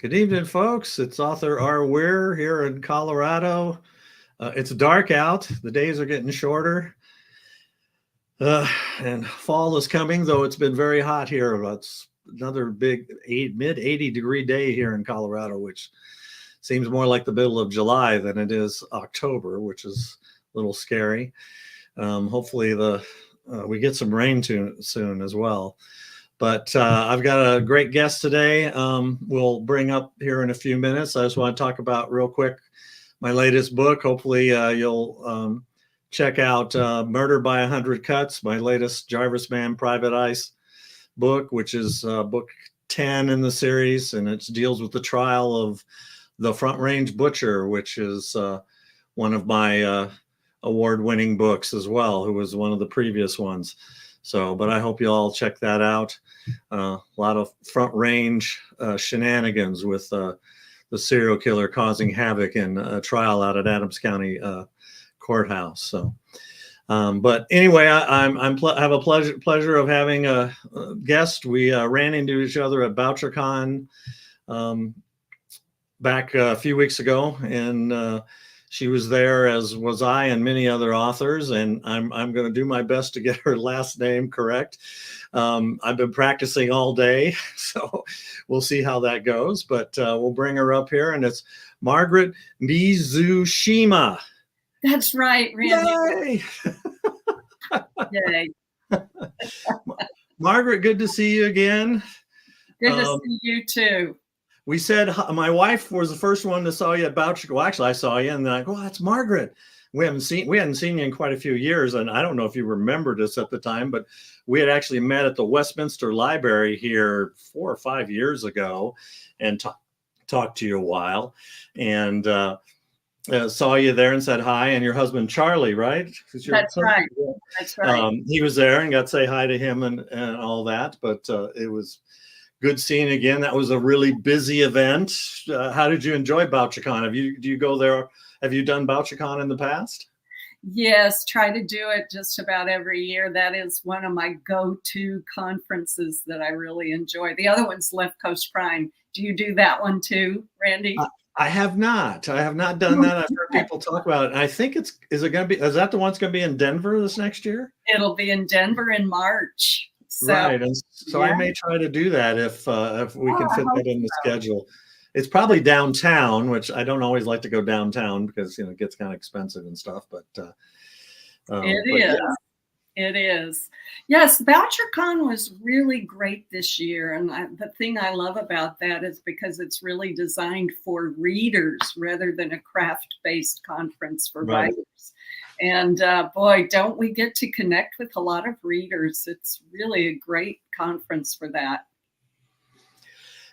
Good evening, folks. It's author R. Weir here in Colorado. It's dark out. The days are getting shorter. And fall is coming, though it's been very hot here. It's another big mid 80-degree day here in Colorado, which seems more like the middle of July than it is October, which is a little scary. Hopefully we get some rain soon as well. But I've got a great guest today. We'll bring up here in a few minutes. I just want to talk about real quick my latest book. Hopefully you'll check out Murder by 100 Cuts, my latest Jarvis Mann Private Eyes book, which is book 10 in the series, and it deals with the trial of the Front Range Butcher, which is one of my award-winning books as well, who was one of the previous ones. So, but I hope you all check that out. A lot of Front Range shenanigans with the serial killer causing havoc in a trial out at Adams County courthouse. So, but anyway, I have a pleasure of having a guest. We ran into each other at BoucherCon back a few weeks ago, and she was there, as was I and many other authors, and I'm going to do my best to get her last name correct. I've been practicing all day, so we'll see how that goes, but we'll bring her up here, and it's Margaret Mizushima. That's right, Randy. Yay! Yay. Margaret, good to see you again. Good to see you too. We said, my wife was the first one that saw you at Boucher. Well, actually, I saw you, and they're like, "Oh, that's Margaret." We hadn't seen you in quite a few years, and I don't know if you remembered us at the time, but we had actually met at the Westminster Library here 4 or 5 years ago, and talked to you a while, and saw you there and said hi. And your husband Charlie, right? That's right. That's right. He was there and got to say hi to him and all that, but it was good seeing you again. That was a really busy event. How did you enjoy BoucherCon? Do you go there? Have you done BoucherCon in the past? Yes, try to do it just about every year. That is one of my go-to conferences that I really enjoy. The other one's Left Coast Prime. Do you do that one too, Randy? I have not. I have not done that. I've heard people talk about it. I think is that the one that's going to be in Denver this next year? It'll be in Denver in March. So, right, and so yeah. I may try to do that if we can fit that in the schedule. It's probably downtown, which I don't always like to go downtown because it gets kind of expensive and stuff. But it is. Yes, BoucherCon was really great this year, and the thing I love about that is because it's really designed for readers rather than a craft-based conference for writers. And boy, don't we get to connect with a lot of readers. It's really a great conference for that.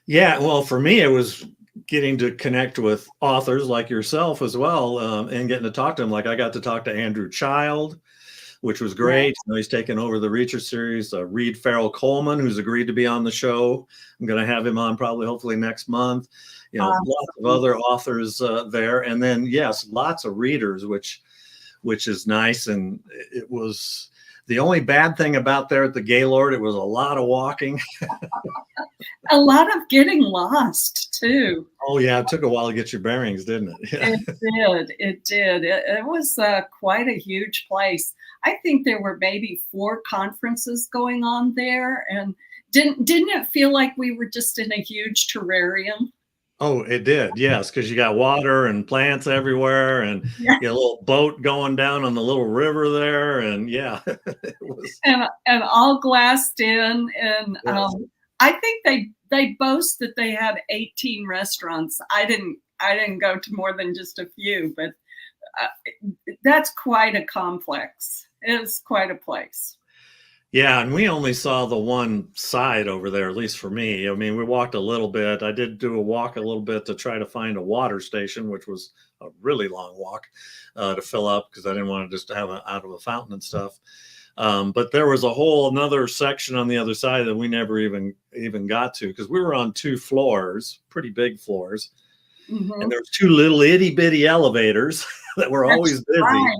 Yeah, well, for me, it was getting to connect with authors like yourself as well, and getting to talk to them. Like I got to talk to Andrew Child, which was great. He's taken over the Reacher series. Reed Farrell Coleman, who's agreed to be on the show. I'm going to have him on hopefully next month. Lots of other authors there. And then, yes, lots of readers, which is nice. And it was the only bad thing about there at the Gaylord. It was a lot of walking. A lot of getting lost too. Oh yeah, it took a while to get your bearings, didn't it? Yeah. It did. It was quite a huge place. I think there were maybe 4 conferences going on there, and didn't it feel like we were just in a huge terrarium? Oh, it did, yes, because you got water and plants everywhere, and you got a little boat going down on the little river there, and yeah, it was. And all glassed in, and yes. I think they boast that they had 18 restaurants. I didn't go to more than just a few, but that's quite a complex. It's quite a place. Yeah, and we only saw the one side over there, at least for me. I mean, we walked a little bit. I did do a walk a little bit to try to find a water station, which was a really long walk to fill up because I didn't want to just have it out of a fountain and stuff. But there was a whole another section on the other side that we never even got to because we were on 2 floors, pretty big floors. Mm-hmm. And there was 2 little itty bitty elevators that were always busy. Right.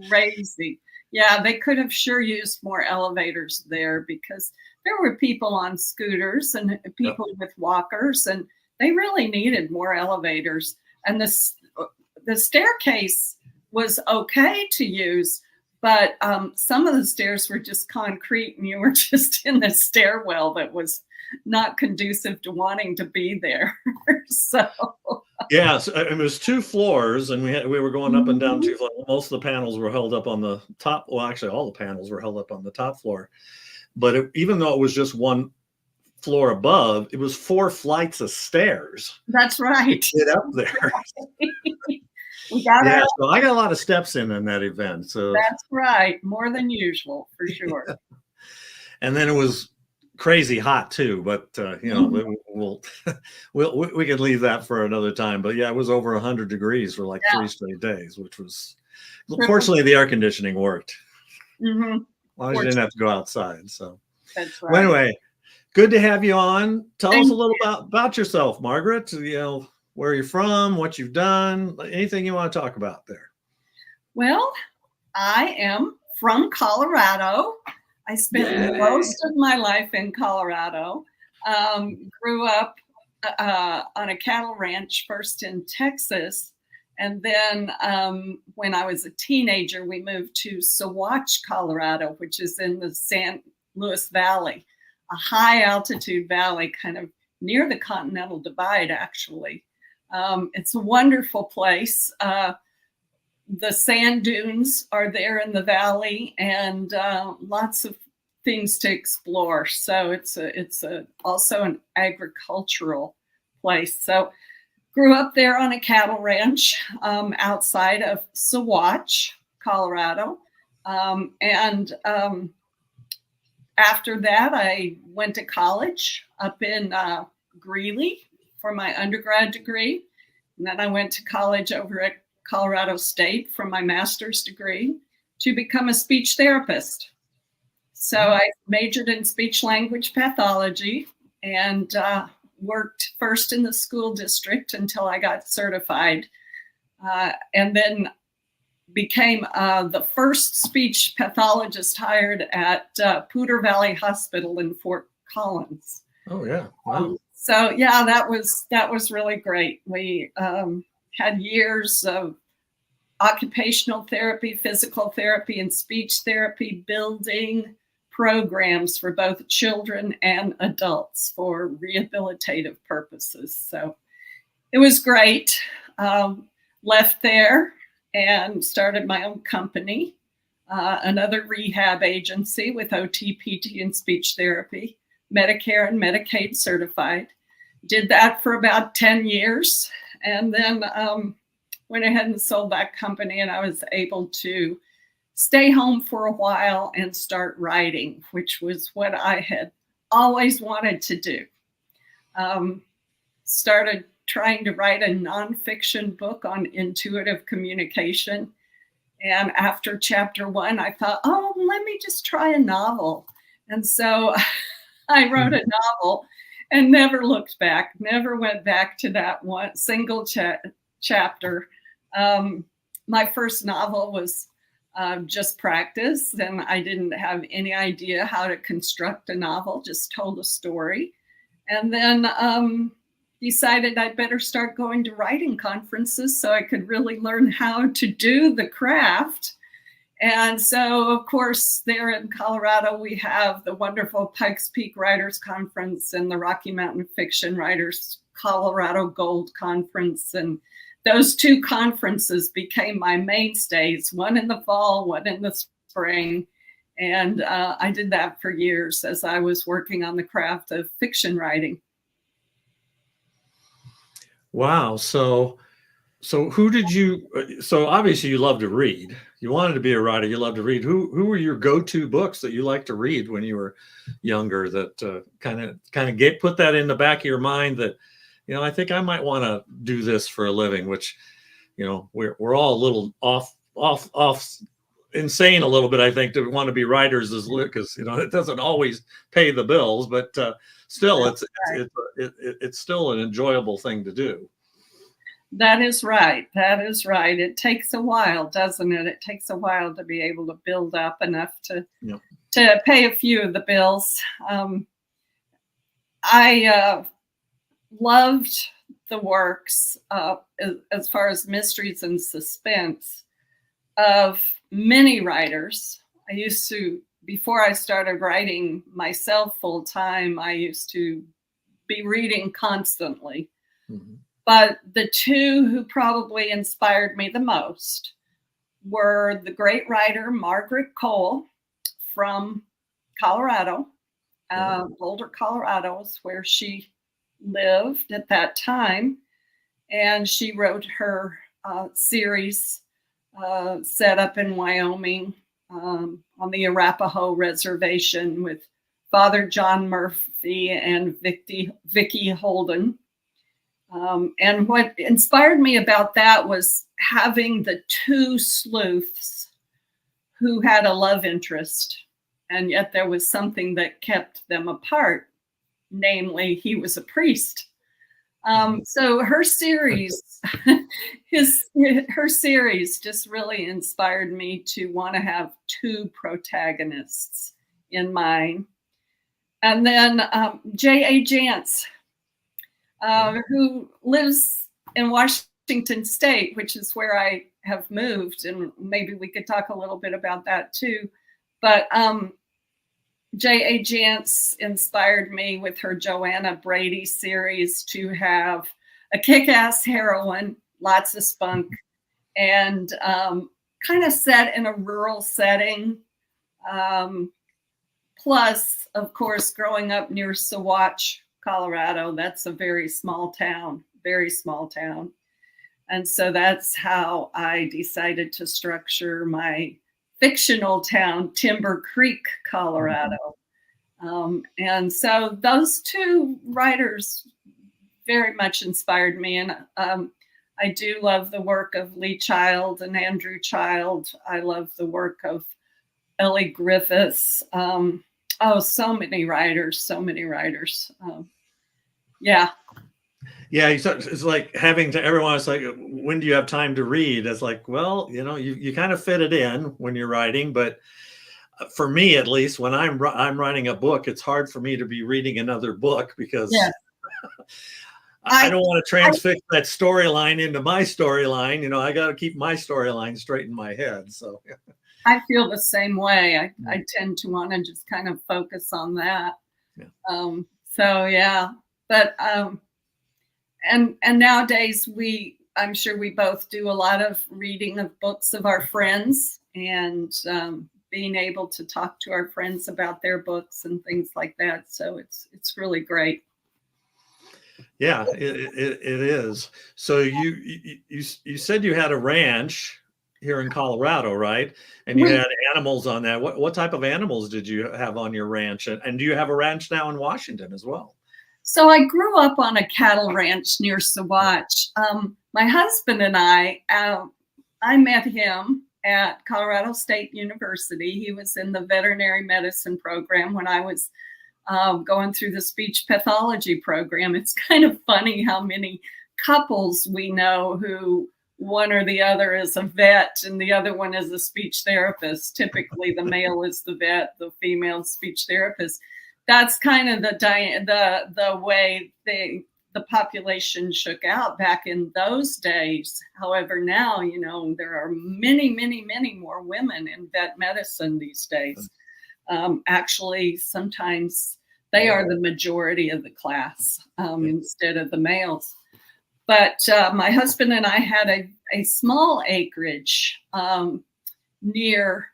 Crazy. Yeah, they could have sure used more elevators there because there were people on scooters and people with walkers, and they really needed more elevators. And the staircase was okay to use, but some of the stairs were just concrete, and you were just in the stairwell that was not conducive to wanting to be there. So yeah, so it was 2 floors, and we were going up and down 2 floors. Most of the panels were held up on the top. Well, actually, all the panels were held up on the top floor. But even though it was just 1 floor above, it was 4 flights of stairs. That's right. To get up there. We got yeah, so I got a lot of steps in that event. So that's right, more than usual for sure. And then it was crazy hot too, but you know, we could leave that for another time. But yeah, it was over 100 degrees for like 3 straight days, which was, fortunately, the air conditioning worked. As long as you didn't have to go outside. So that's right. Well, anyway, good to have you on. Tell us a little about yourself, Margaret. You know, where you're from, what you've done, anything you want to talk about there. Well, I am from Colorado. I spent most of my life in Colorado. Grew up on a cattle ranch, first in Texas. And then when I was a teenager, we moved to Saguache, Colorado, which is in the San Luis Valley, a high altitude valley kind of near the Continental Divide, actually. It's a wonderful place. The sand dunes are there in the valley, and lots of things to explore. So it's also an agricultural place. So grew up there on a cattle ranch outside of Saguache, Colorado. And after that, I went to college up in Greeley for my undergrad degree. And then I went to college over at Colorado State for my master's degree to become a speech therapist. So I majored in speech language pathology and worked first in the school district until I got certified, and then became the first speech pathologist hired at Poudre Valley Hospital in Fort Collins. Oh yeah, wow. So yeah, that was really great. We had years of occupational therapy, physical therapy, and speech therapy, building programs for both children and adults for rehabilitative purposes. So it was great. Left there and started my own company, another rehab agency with OT, PT, and speech therapy, Medicare and Medicaid certified. Did that for about 10 years, and then went ahead and sold that company, and I was able to stay home for a while and start writing, which was what I had always wanted to do. Started trying to write a nonfiction book on intuitive communication. And after chapter 1, I thought, oh, let me just try a novel. And so I wrote a novel and never looked back, never went back to that one single chapter. My first novel was just practice, and I didn't have any idea how to construct a novel, just told a story. And then decided I'd better start going to writing conferences so I could really learn how to do the craft. And so, of course, there in Colorado, we have the wonderful Pikes Peak Writers Conference and the Rocky Mountain Fiction Writers Colorado Gold Conference. And those 2 conferences became my mainstays, one in the fall, one in the spring. And I did that for years as I was working on the craft of fiction writing. Wow. So who did you, so obviously you love to read. You wanted to be a writer. You love to read. Who were your go-to books that you liked to read when you were younger that kind of put that in the back of your mind that, you know, I think I might want to do this for a living, which, you know, we're all a little off insane a little bit, I think, to want to be writers because, you know, it doesn't always pay the bills, but still it's still an enjoyable thing to do. That is right. That is right. It takes a while, doesn't it? It takes a while to be able to build up enough to to pay a few of the bills. I loved the works as far as mysteries and suspense of many writers. I used to, before I started writing myself full time, I used to be reading constantly. Mm-hmm. But the two who probably inspired me the most were the great writer Margaret Cole from Colorado. Boulder, Colorado is where she lived at that time. And she wrote her series set up in Wyoming on the Arapaho Reservation with Father John Murphy and Vicki Holden. And what inspired me about that was having the two sleuths who had a love interest, and yet there was something that kept them apart, namely he was a priest. So her series, her series just really inspired me to want to have two protagonists in mine. And then J.A. Jance, who lives in Washington State, which is where I have moved, and maybe we could talk a little bit about that too. But J.A. Jance inspired me with her Joanna Brady series to have a kick-ass heroine, lots of spunk, and kind of set in a rural setting. Plus, of course, growing up near Saguache, Colorado, that's a very small town. And so that's how I decided to structure my fictional town, Timber Creek, Colorado. And so those two writers very much inspired me. And I do love the work of Lee Child and Andrew Child. I love the work of Ellie Griffiths. So many writers. Yeah. Yeah, it's like having to everyone. It's like, when do you have time to read? It's like, well, you kind of fit it in when you're writing, but for me, at least, when I'm writing a book, it's hard for me to be reading another book because I don't want to transfix that storyline into my storyline. I got to keep my storyline straight in my head. So I feel the same way. I tend to want to just kind of focus on that. Yeah. But and nowadays I'm sure we both do a lot of reading of books of our friends, and being able to talk to our friends about their books and things like that. So it's really great. Yeah, it is. So you said you had a ranch here in Colorado, right? And you had animals on that. What type of animals did you have on your ranch? And do you have a ranch now in Washington as well? So I grew up on a cattle ranch near Saguache. My husband and I met him at Colorado State University. He was in the veterinary medicine program when I was going through the speech pathology program. It's kind of funny how many couples we know who one or the other is a vet and the other one is a speech therapist. Typically the male is the vet, the female speech therapist. That's kind of the way the population shook out back in those days. However, now, there are many, many, many more women in vet medicine these days. Actually, sometimes they are the majority of the class instead of the males. But my husband and I had a small acreage near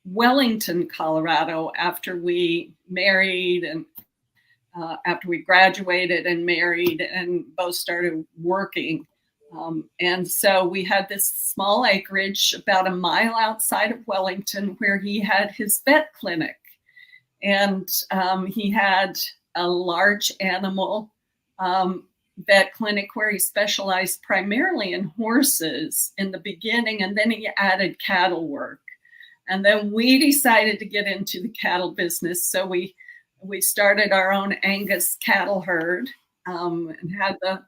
Wellington, Colorado, after we married and after we graduated and married and both started working. And so we had this small acreage about a mile outside of Wellington where he had his vet clinic. And he had a large animal vet clinic where he specialized primarily in horses in the beginning, and then he added cattle work. And then we decided to get into the cattle business. So we started our own Angus cattle herd and had the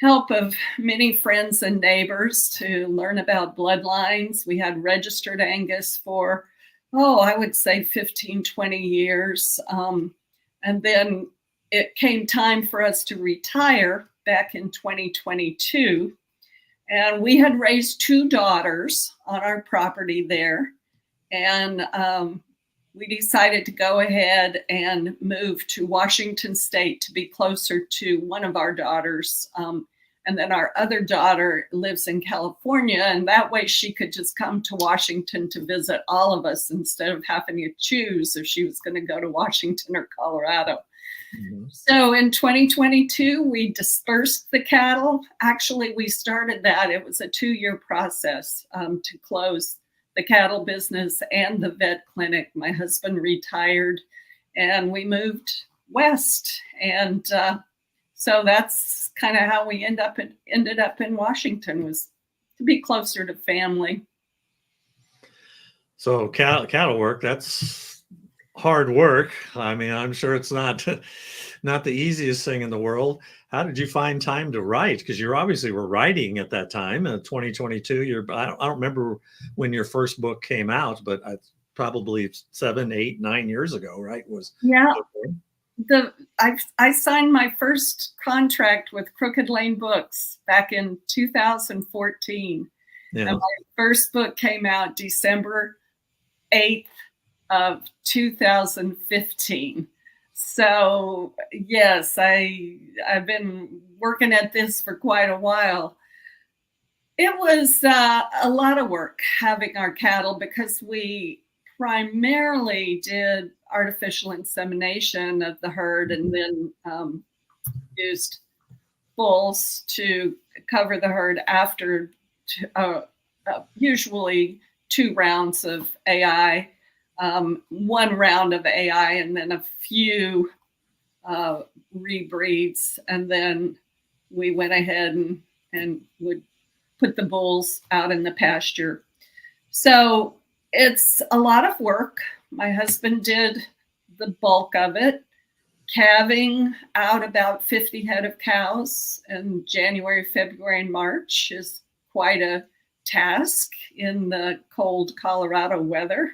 help of many friends and neighbors to learn about bloodlines. We had registered Angus for oh, I would say 15, 20 years. And then it came time for us to retire back in 2022. And we had raised two daughters on our property there. And we decided to go ahead and move to Washington State to be closer to one of our daughters. And then our other daughter lives in California, and that way she could just come to Washington to visit all of us instead of having to choose if she was going to go to Washington or Colorado. Mm-hmm. So in 2022, we dispersed the cattle. Actually, we started that. It was a 2-year process to close the cattle business and the vet clinic. My husband retired and we moved west. And so that's kind of how we ended up in Washington, was to be closer to family. So cattle work, that's hard work. I mean, I'm sure it's not the easiest thing in the world. How did you find time to write? Because you obviously were writing at that time in 2022. I don't remember when your first book came out, but probably 7, 8, 9 years ago, right? Yeah. I signed my first contract with Crooked Lane Books back in 2014. Yeah. And my first book came out December 8th of 2015. So yes, I've been working at this for quite a while. It was a lot of work having our cattle because we primarily did artificial insemination of the herd and then used bulls to cover the herd after usually 2 rounds of AI, 1 round of AI, and then a few rebreeds. And then we went ahead and would put the bulls out in the pasture. So it's a lot of work. My husband did the bulk of it, calving out about 50 head of cows in January, February, and March is quite a task in the cold Colorado weather.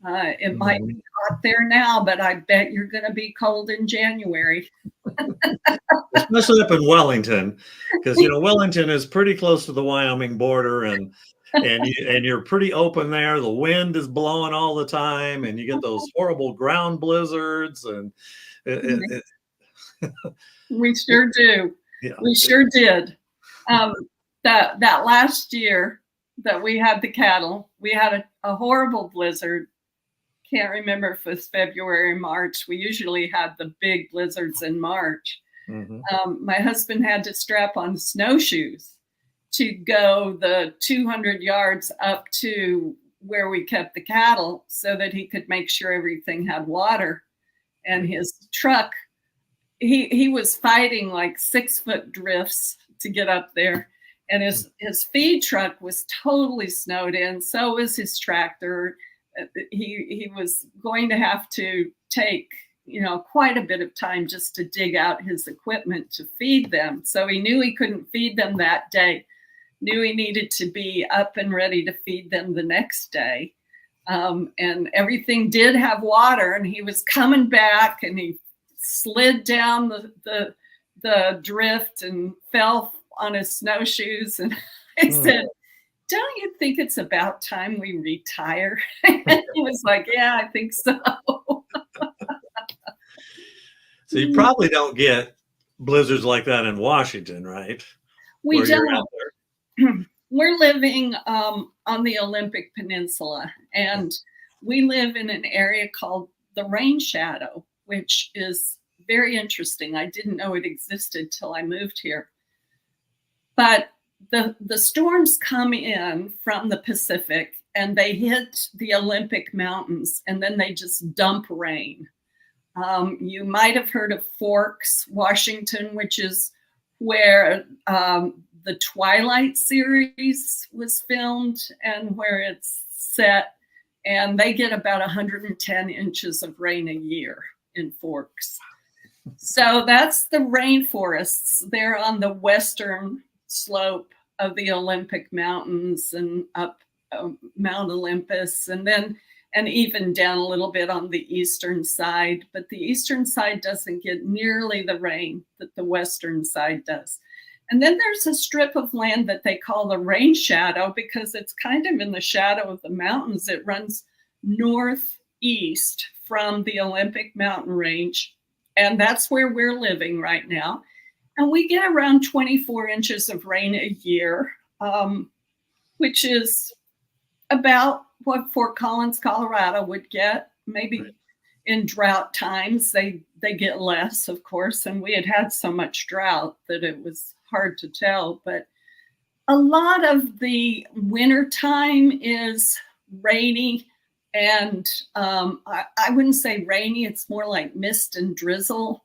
It might be hot there now, but I bet you're going to be cold in January. Especially up in Wellington, because Wellington is pretty close to the Wyoming border, and you're pretty open there. The wind is blowing all the time, and you get those horrible ground blizzards. And we sure do. Yeah. We sure did. That last year that we had the cattle, we had a horrible blizzard. Can't remember if it was February or March. We usually had the big blizzards in March. Mm-hmm. My husband had to strap on snowshoes to go the 200 yards up to where we kept the cattle so that he could make sure everything had water. And his truck, he was fighting like 6-foot drifts to get up there. And his feed truck was totally snowed in. So was his tractor. He was going to have to take, quite a bit of time just to dig out his equipment to feed them. So he knew he couldn't feed them that day, knew he needed to be up and ready to feed them the next day. And everything did have water, and he was coming back and he slid down the drift and fell on his snowshoes. And I said, "Don't you think it's about time we retire?" And he was like, "Yeah, I think so." So you probably don't get blizzards like that in Washington, right? We don't. We're living on the Olympic Peninsula, and we live in an area called the Rain Shadow, which is very interesting. I didn't know it existed till I moved here. But the storms come in from the Pacific and they hit the Olympic Mountains, and then they just dump rain. You might have heard of Forks, Washington, which is where the Twilight series was filmed and where it's set. And they get about 110 inches of rain a year in Forks. So that's the rainforests. They're on the western slope of the Olympic Mountains and up Mount Olympus. And and even down a little bit on the eastern side. But the eastern side doesn't get nearly the rain that the western side does. And then there's a strip of land that they call the rain shadow because it's kind of in the shadow of the mountains. It runs northeast from the Olympic mountain range. And that's where we're living right now. And we get around 24 inches of rain a year, which is about what Fort Collins, Colorado would get. Maybe Right. in drought times, they get less, of course. And we had so much drought that it was hard to tell. But a lot of the winter time is rainy. And I wouldn't say rainy, it's more like mist and drizzle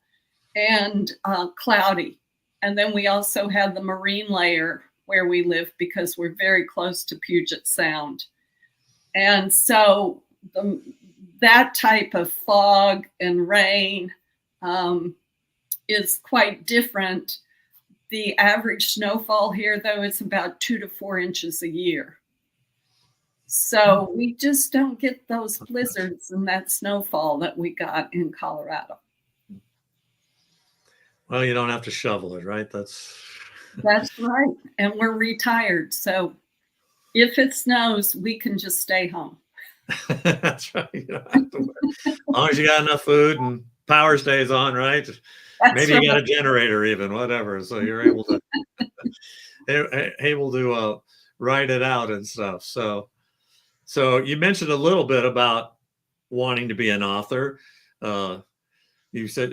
and cloudy. And then we also have the marine layer where we live because we're very close to Puget Sound. And so that type of fog and rain is quite different. The average snowfall here, though, is about 2 to 4 inches a year. So we just don't get those blizzards and that snowfall that we got in Colorado. Well, you don't have to shovel it, right? That's right. And we're retired. So if it snows, we can just stay home. that's right. You don't have to worry. As long as you got enough food and power stays on, right? Maybe you got a generator, even whatever, so you're able to ride it out and stuff. So you mentioned a little bit about wanting to be an author. You said,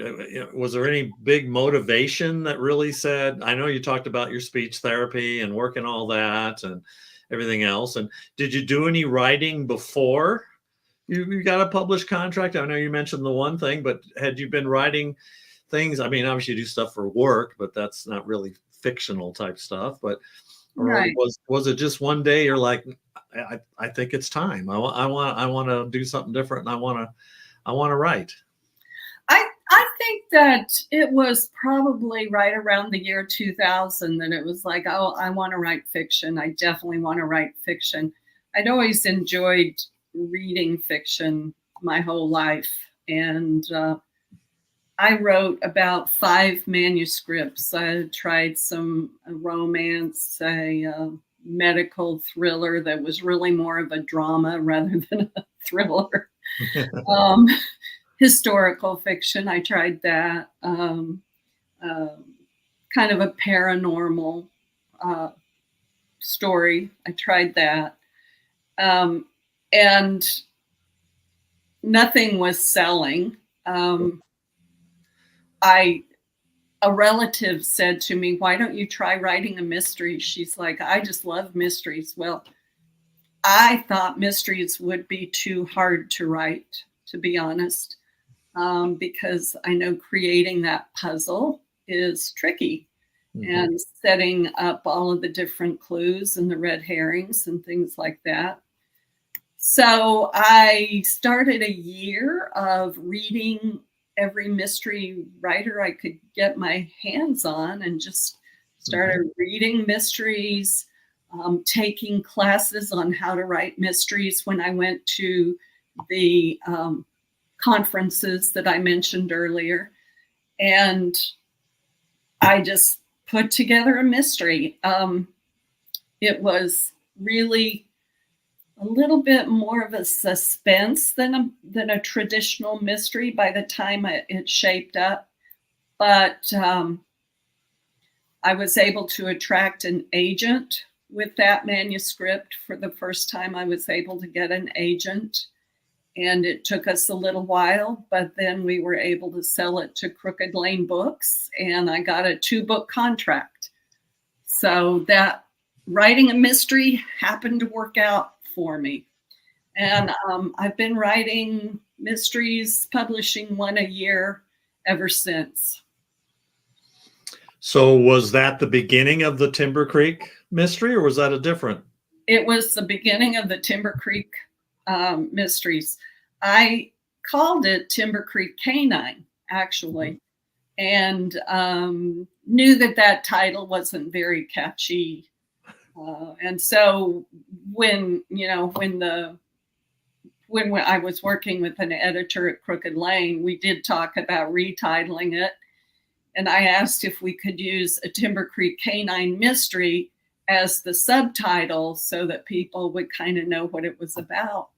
was there any big motivation that really said, I know you talked about your speech therapy and working all that and everything else. And did you do any writing before you got a published contract? I know you mentioned the one thing, but had you been writing things? I mean, obviously you do stuff for work, but that's not really fictional type stuff. But Right. was it just one day you're like, I think it's time. I want to do something different, and I want to write. I think that it was probably right around the year 2000 that it was like, oh, I want to write fiction. I definitely want to write fiction. I'd always enjoyed reading fiction my whole life. And I wrote about 5 manuscripts. I tried some romance, a medical thriller that was really more of a drama rather than a thriller. Historical fiction, I tried that. Kind of a paranormal story, I tried that. And nothing was selling. A relative said to me, why don't you try writing a mystery? She's like, I just love mysteries. Well, I thought mysteries would be too hard to write, to be honest. Because I know creating that puzzle is tricky, and setting up all of the different clues and the red herrings and things like that. So I started a year of reading every mystery writer I could get my hands on and just started reading mysteries, taking classes on how to write mysteries when I went to the conferences that I mentioned earlier. And I just put together a mystery. It was really a little bit more of a suspense than a traditional mystery by the time it shaped up. But I was able to attract an agent with that manuscript. For the first time, I was able to get an agent. And it took us a little while, but then we were able to sell it to Crooked Lane Books, and I got a 2-book contract. So that writing a mystery happened to work out for me. And I've been writing mysteries, publishing one a year ever since. So was that the beginning of the Timber Creek mystery, or was that a different? It was the beginning of the Timber Creek mysteries. I called it Timber Creek Canine, actually, and knew that title wasn't very catchy. And so when the when I was working with an editor at Crooked Lane, we did talk about retitling it. And I asked if we could use A Timber Creek Canine Mystery as the subtitle so that people would kind of know what it was about.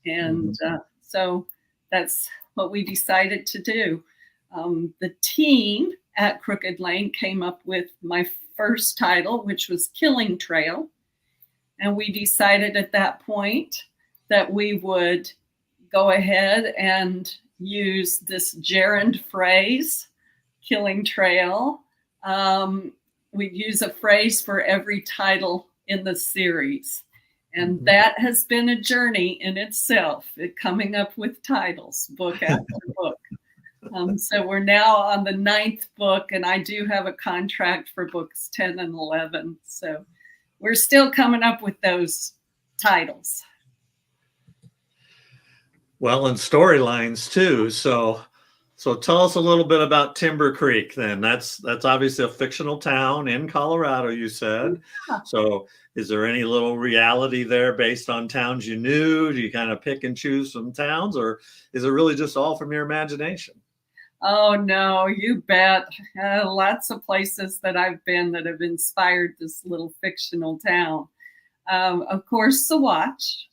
And so that's what we decided to do. The team at Crooked Lane came up with my first title, which was Killing Trail. And we decided at that point that we would go ahead and use this gerund phrase, Killing Trail. We'd use a phrase for every title in the series. And that has been a journey in itself, coming up with titles, book after book. So we're now on the 9th book, and I do have a contract for books 10 and 11. So we're still coming up with those titles. Well, and storylines too. So tell us a little bit about Timber Creek then. That's obviously a fictional town in Colorado, you said. Yeah. So is there any little reality there based on towns you knew? Do you kind of pick and choose some towns, or is it really just all from your imagination? Oh, no, you bet. Lots of places that I've been that have inspired this little fictional town. Of course, Saguache.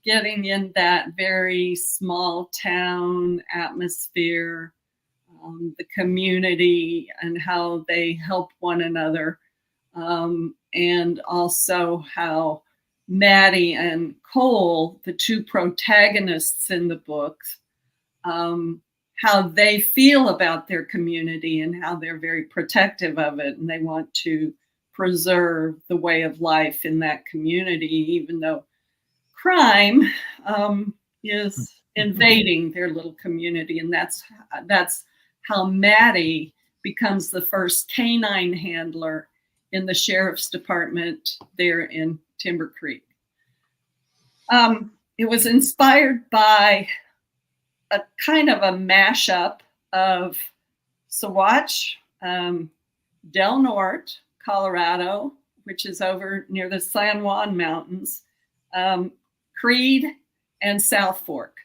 Getting in that very small town atmosphere, the community and how they help one another, and also how Maddie and Cole, the two protagonists in the book, how they feel about their community and how they're very protective of it, and they want to preserve the way of life in that community, even though crime is invading their little community. And that's how Maddie becomes the first canine handler in the sheriff's department there in Timber Creek. It was inspired by a kind of a mashup of Saguache, Del Norte, Colorado, which is over near the San Juan Mountains, Creed, and South Fork.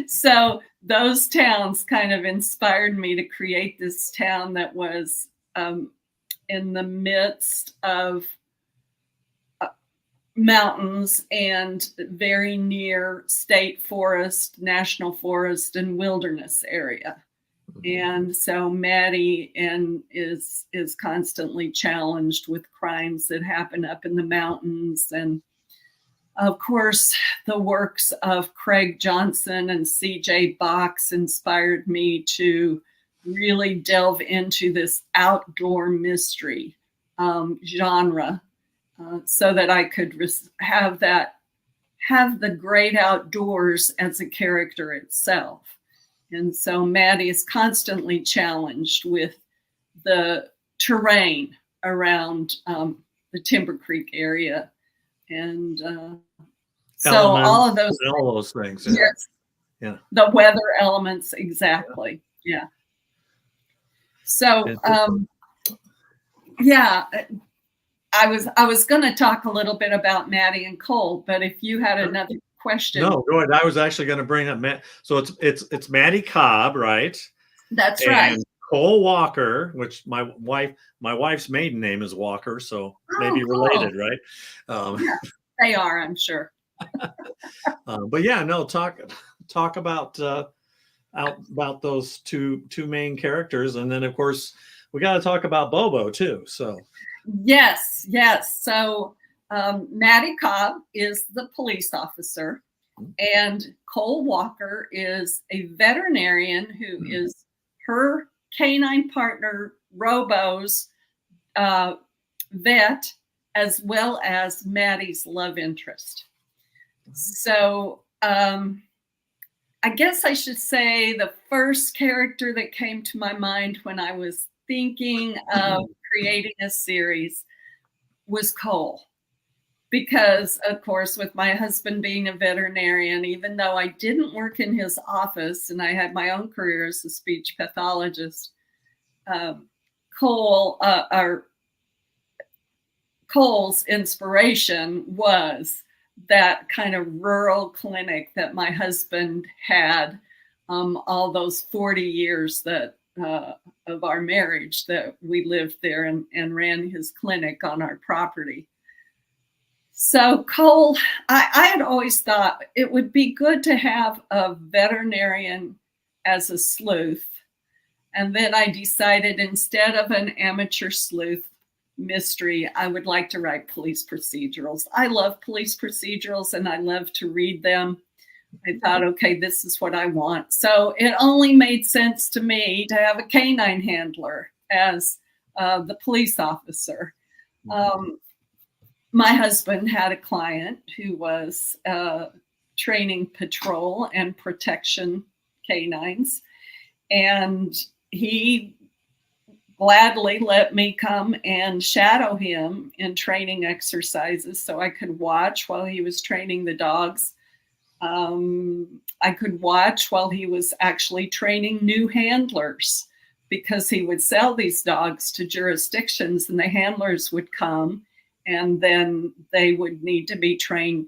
So those towns kind of inspired me to create this town that was in the midst of mountains and very near state forest, national forest, and wilderness area. And so Maddie is constantly challenged with crimes that happen up in the mountains. And of course, the works of Craig Johnson and C.J. Box inspired me to really delve into this outdoor mystery genre, so that I could have the great outdoors as a character itself. And so Maddie is constantly challenged with the terrain around the Timber Creek area. And so all of those things. Yes. Yeah. The weather elements. Exactly. Yeah. So, I was going to talk a little bit about Maddie and Cole, but if you had another question. No, go ahead. I was actually going to bring up Matt. So it's Maddie Cobb, right? That's right. And Cole Walker, which my wife's maiden name is Walker, so maybe cool. related, right? Yeah, they are, I'm sure. But yeah, no, talk about those two main characters, and then of course we got to talk about Bobo too. So yes. So Maddie Cobb is the police officer, and Cole Walker is a veterinarian who is her canine partner, Robo's vet, as well as Maddie's love interest. So I guess I should say the first character that came to my mind when I was thinking of creating a series was Cole. Because, of course, with my husband being a veterinarian, even though I didn't work in his office and I had my own career as a speech pathologist, Cole's inspiration was that kind of rural clinic that my husband had all those 40 years that of our marriage, that we lived there and ran his clinic on our property. So Cole, I had always thought it would be good to have a veterinarian as a sleuth. And then I decided, instead of an amateur sleuth mystery, I would like to write police procedurals. I love police procedurals and I love to read them. I thought, okay, this is what I want. So it only made sense to me to have a canine handler as the police officer. My husband had a client who was training patrol and protection canines, and he gladly let me come and shadow him in training exercises so I could watch while he was training the dogs. I could watch while he was actually training new handlers, because he would sell these dogs to jurisdictions and the handlers would come and then they would need to be trained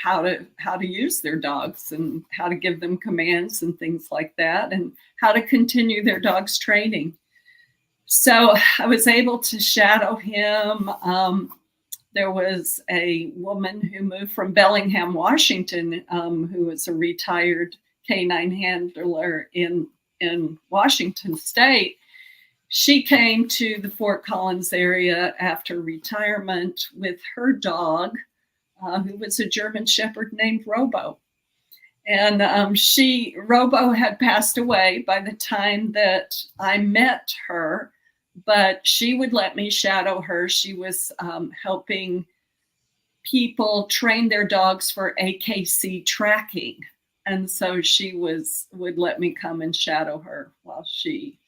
how to use their dogs and how to give them commands and things like that, and how to continue their dogs' training. So I was able to shadow him. There was a woman who moved from Bellingham, Washington, who was a retired canine handler in Washington State. She came to the Fort Collins area after retirement with her dog, who was a German Shepherd named Robo. And Robo had passed away by the time that I met her, but she would let me shadow her. She was helping people train their dogs for AKC tracking. And so she would let me come and shadow her while she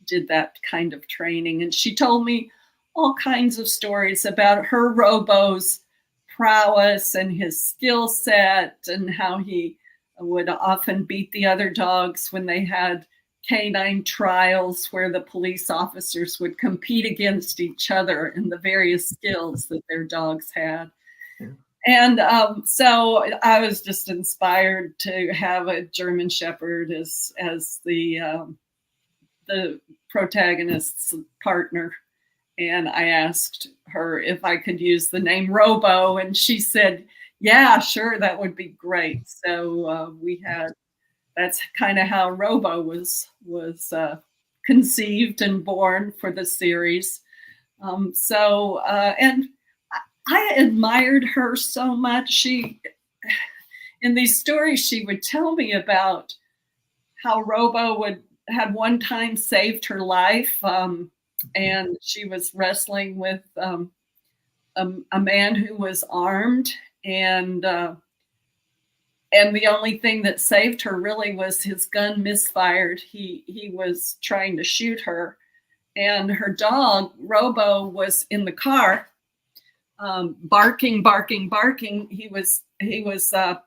did that kind of training. And she told me all kinds of stories about her Robo's prowess and his skill set, and how he would often beat the other dogs when they had canine trials where the police officers would compete against each other in the various skills that their dogs had. Yeah. And so I was just inspired to have a German Shepherd as the protagonist's partner. And I asked her if I could use the name Robo, and she said, yeah, sure, that would be great. So that's kind of how Robo was conceived and born for the series. And I admired her so much. In these stories, she would tell me about how Robo had one time saved her life. And she was wrestling with a man who was armed, and the only thing that saved her really was his gun misfired. He was trying to shoot her, and her dog Robo was in the car, barking. He was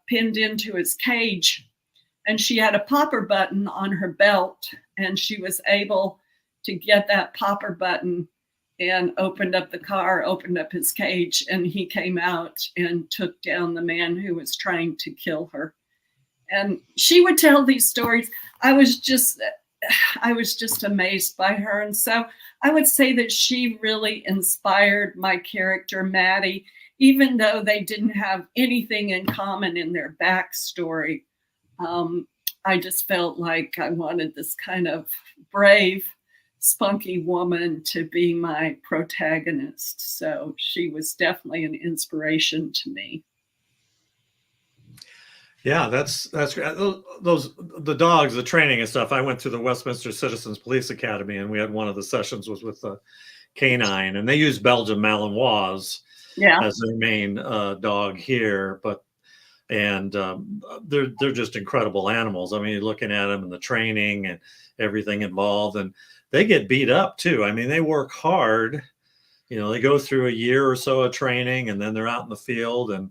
pinned into his cage, and she had a popper button on her belt, and she was able to get that popper button and opened up the car, opened up his cage, and he came out and took down the man who was trying to kill her. And she would tell these stories. I was just amazed by her. And so I would say that she really inspired my character, Maddie, even though they didn't have anything in common in their backstory. I just felt like I wanted this kind of brave, spunky woman to be my protagonist. So she was definitely an inspiration to me. Yeah, that's great. The dogs, the training and stuff. I went through the Westminster Citizens Police Academy, and we had one of the sessions was with a canine, and they use Belgian Malinois as their main dog here. They're just incredible animals. I mean, looking at them and the training and everything involved, and they get beat up too. I mean, they work hard. You know, they go through a year or so of training, and then they're out in the field. And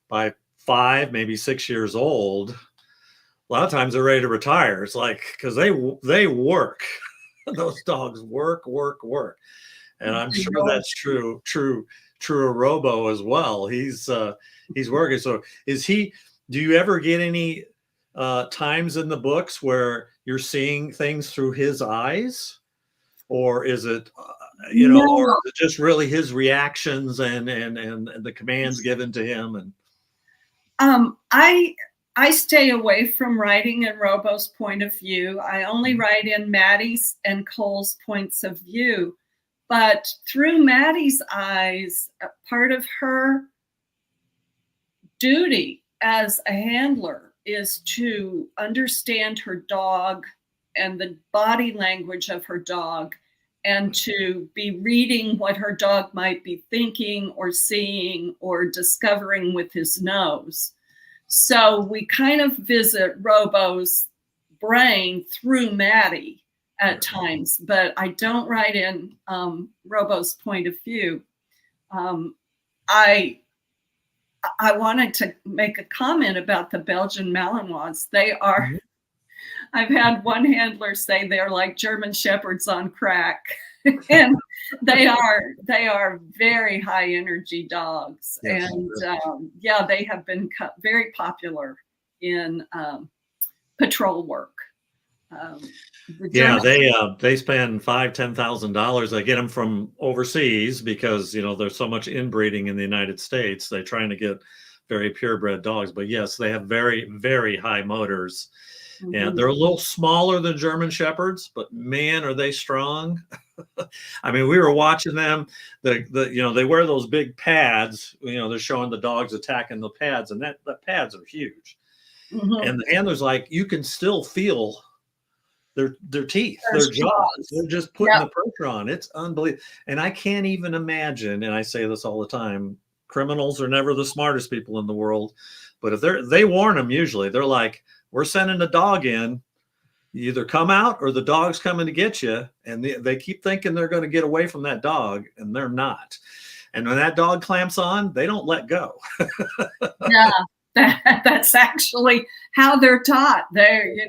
by 5, maybe 6 years old, a lot of times they're ready to retire. It's like, because they work. Those dogs work. and I'm sure that's true of Robo as well. He's working. So do you ever get any times in the books where you're seeing things through his eyes, or is it or is it just really his reactions and the commands given to him? And I stay away from writing in Robo's point of view. I only write in Maddie's and Cole's points of view. But through Maddie's eyes, part of her duty as a handler is to understand her dog and the body language of her dog, and to be reading what her dog might be thinking or seeing or discovering with his nose. So we kind of visit Robo's brain through Maddie at times, but I don't write in Robo's point of view. I wanted to make a comment about the Belgian Malinois. They are, I've had one handler say they're like German Shepherds on crack. And they are very high energy dogs. Yes, and they have been very popular in patrol work. They spend $5,000-$10,000. They get them from overseas because there's so much inbreeding in the United States. They're trying to get very purebred dogs, but yes, they have very, very high motors. And they're a little smaller than German Shepherds, but man, are they strong. I mean, we were watching them, they wear those big pads, they're showing the dogs attacking the pads, and the pads are huge. And the handler's like, you can still feel their teeth, their jaws. They're just putting the pressure on. It's unbelievable. And I can't even imagine, and I say this all the time, criminals are never the smartest people in the world, but if they warn them usually. They're like, we're sending a dog in. You either come out or the dog's coming to get you. And they keep thinking they're going to get away from that dog, and they're not. And when that dog clamps on, they don't let go. That's actually how they're taught. They,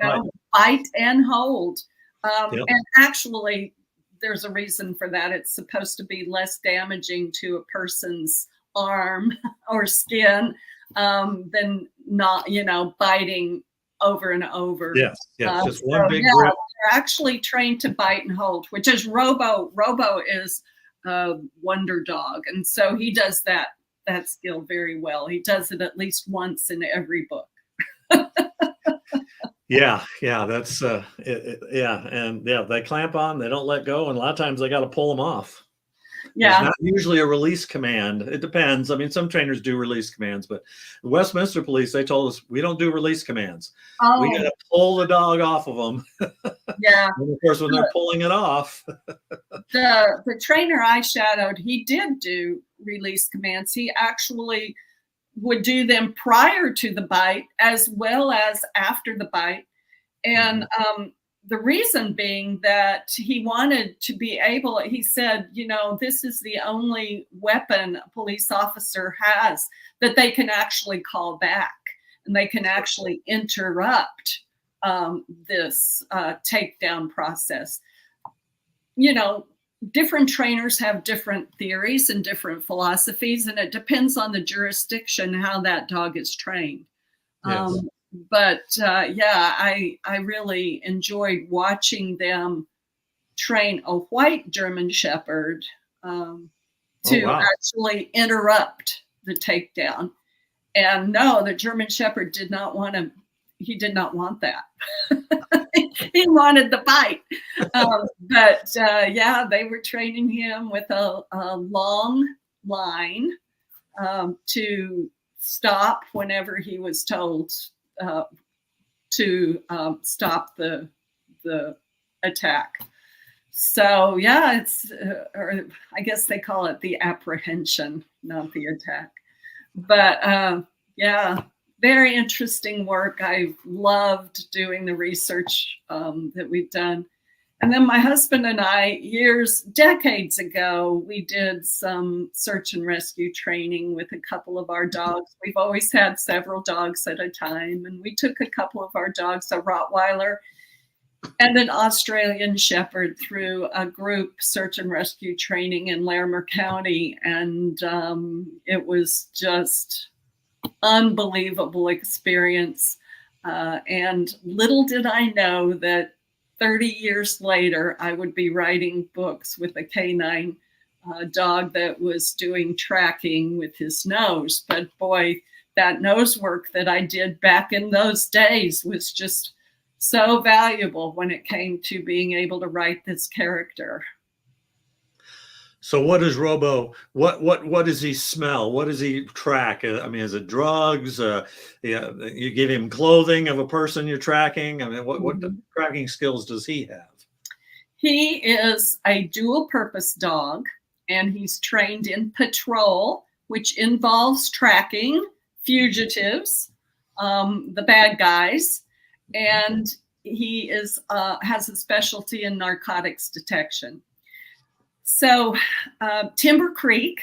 bite and hold. And actually, there's a reason for that. It's supposed to be less damaging to a person's arm or skin than not, biting over and over. Yes, just one big grip. They're actually trained to bite and hold, which is Robo. Robo is a wonder dog, and so he does that skill very well. He does it at least once in every book. That's they clamp on, they don't let go, and a lot of times they got to pull them off. There's not usually a release command. It depends. I mean, some trainers do release commands, but the Westminster Police, they told us we don't do release commands. We got to pull the dog off of them. And of course, when they're pulling it off. The trainer I shadowed, he did do release commands. He actually would do them prior to the bite as well as after the bite. And the reason being that he wanted to be able, he said, this is the only weapon a police officer has that they can actually call back, and they can actually interrupt this takedown process. Different trainers have different theories and different philosophies, and it depends on the jurisdiction how that dog is trained. Yes. But I really enjoyed watching them train a white German Shepherd to actually interrupt the takedown. And no, the German Shepherd did not want that. He wanted the bite. But they were training him with a long line to stop whenever he was told to stop the attack. So it's or I guess they call it the apprehension, not the attack. But very interesting work. I've loved doing the research that we've done. And then my husband and I, decades ago, we did some search and rescue training with a couple of our dogs. We've always had several dogs at a time. And we took a couple of our dogs, a Rottweiler. and an Australian Shepherd through a group search and rescue training in Larimer County. And it was just unbelievable experience. And little did I know that 30 years later, I would be writing books with a canine dog that was doing tracking with his nose. But boy, that nose work that I did back in those days was just so valuable when it came to being able to write this character. So what does Robo, what does he smell? What does he track? I mean, is it drugs? Yeah, you give him clothing of a person you're tracking. I mean, what tracking skills does he have? He is a dual purpose dog, and he's trained in patrol, which involves tracking fugitives, the bad guys, and he is has a specialty in narcotics detection. So Timber Creek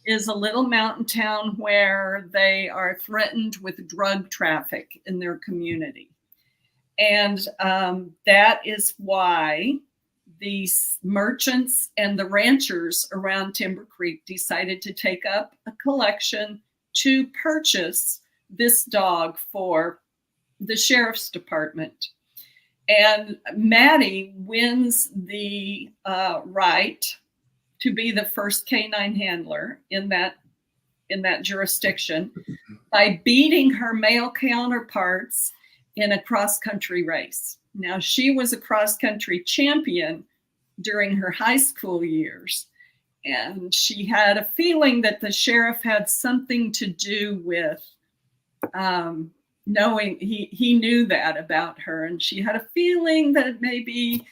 is a little mountain town where they are threatened with drug traffic in their community. And that is why these merchants and the ranchers around Timber Creek decided to take up a collection to purchase this dog for the sheriff's department. And Maddie wins the right to be the first canine handler in that jurisdiction by beating her male counterparts in a cross-country race. Now, she was a cross-country champion during her high school years, and she had a feeling that the sheriff had something to do with knowing he knew that about her, and she had a feeling that maybe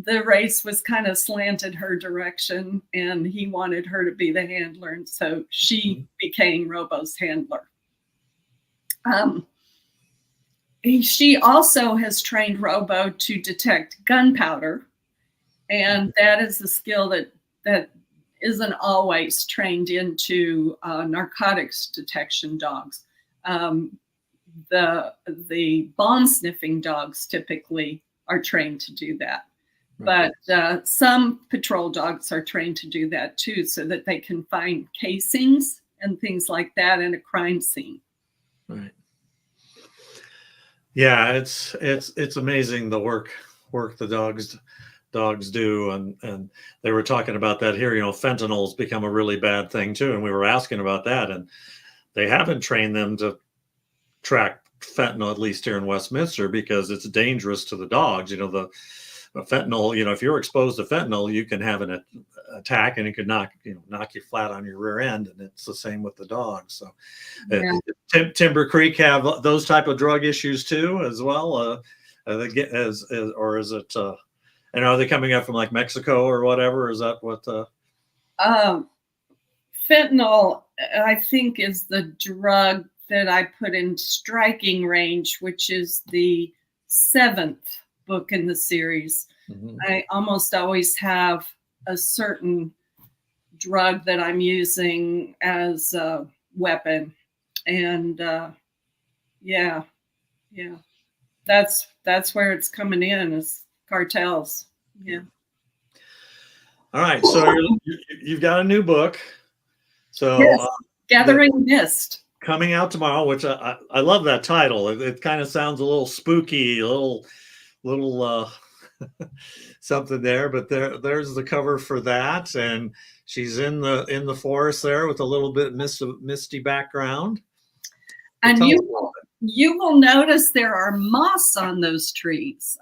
the race was kind of slanted her direction and he wanted her to be the handler, and so she became Robo's handler. She also has trained Robo to detect gunpowder, and that is a skill that isn't always trained into narcotics detection dogs. The bomb sniffing dogs typically are trained to do that. Right. But some patrol dogs are trained to do that too, so that they can find casings and things like that in a crime scene. Right. Yeah, it's amazing the work the dogs do, and they were talking about that here. You know, fentanyl's become a really bad thing too, and we were asking about that, and they haven't trained them to track fentanyl, at least here in Westminster, because it's dangerous to the dogs. You know, the fentanyl, you know, if you're exposed to fentanyl, you can have an attack and it could knock you flat on your rear end. And it's the same with the dogs. So Timber Creek have those type of drug issues too, as well. Or is it, and are they coming up from like Mexico or whatever? Is that what? Fentanyl, I think, is the drug that I put in striking range, which is the 7th book in the series. I almost always have a certain drug that I'm using as a weapon, and that's where it's coming in, is cartels. Yeah. All right, so you've got a new book. So yes. Gathering Mist, coming out tomorrow, which I love that title. It kind of sounds a little spooky, a little something there, but there's the cover for that, and she's in the forest there with a little bit misty background. And you will notice there are moss on those trees.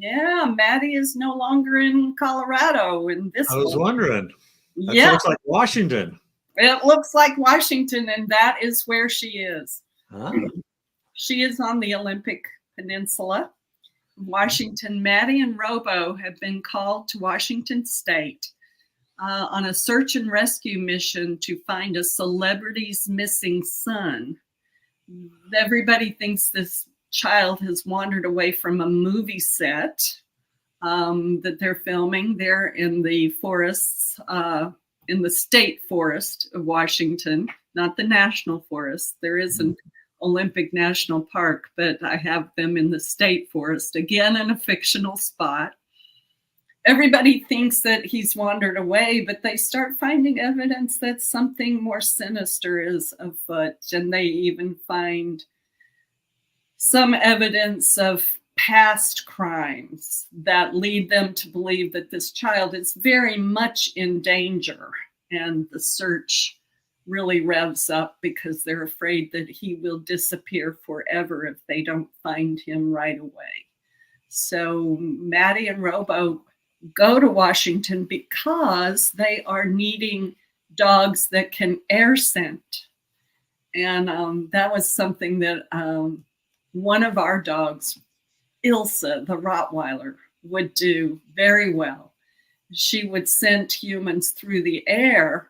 Yeah, Maddie is no longer in Colorado in this. I was wondering. That looks like Washington. It looks like Washington, and that is where she is. She is on the Olympic Peninsula, Washington. Maddie and Robo have been called to Washington State on a search and rescue mission to find a celebrity's missing son. Everybody thinks this child has wandered away from a movie set that they're filming there in the forests, in the state forest of Washington, not the national forest. There is an Olympic National Park, but I have them in the state forest, again in a fictional spot. Everybody thinks that he's wandered away, but they start finding evidence that something more sinister is afoot. And they even find some evidence of past crimes that lead them to believe that this child is very much in danger. And the search really revs up because they're afraid that he will disappear forever if they don't find him right away. So Maddie and Robo go to Washington because they are needing dogs that can air scent. And that was something that one of our dogs, Ilsa, the Rottweiler, would do very well. She would scent humans through the air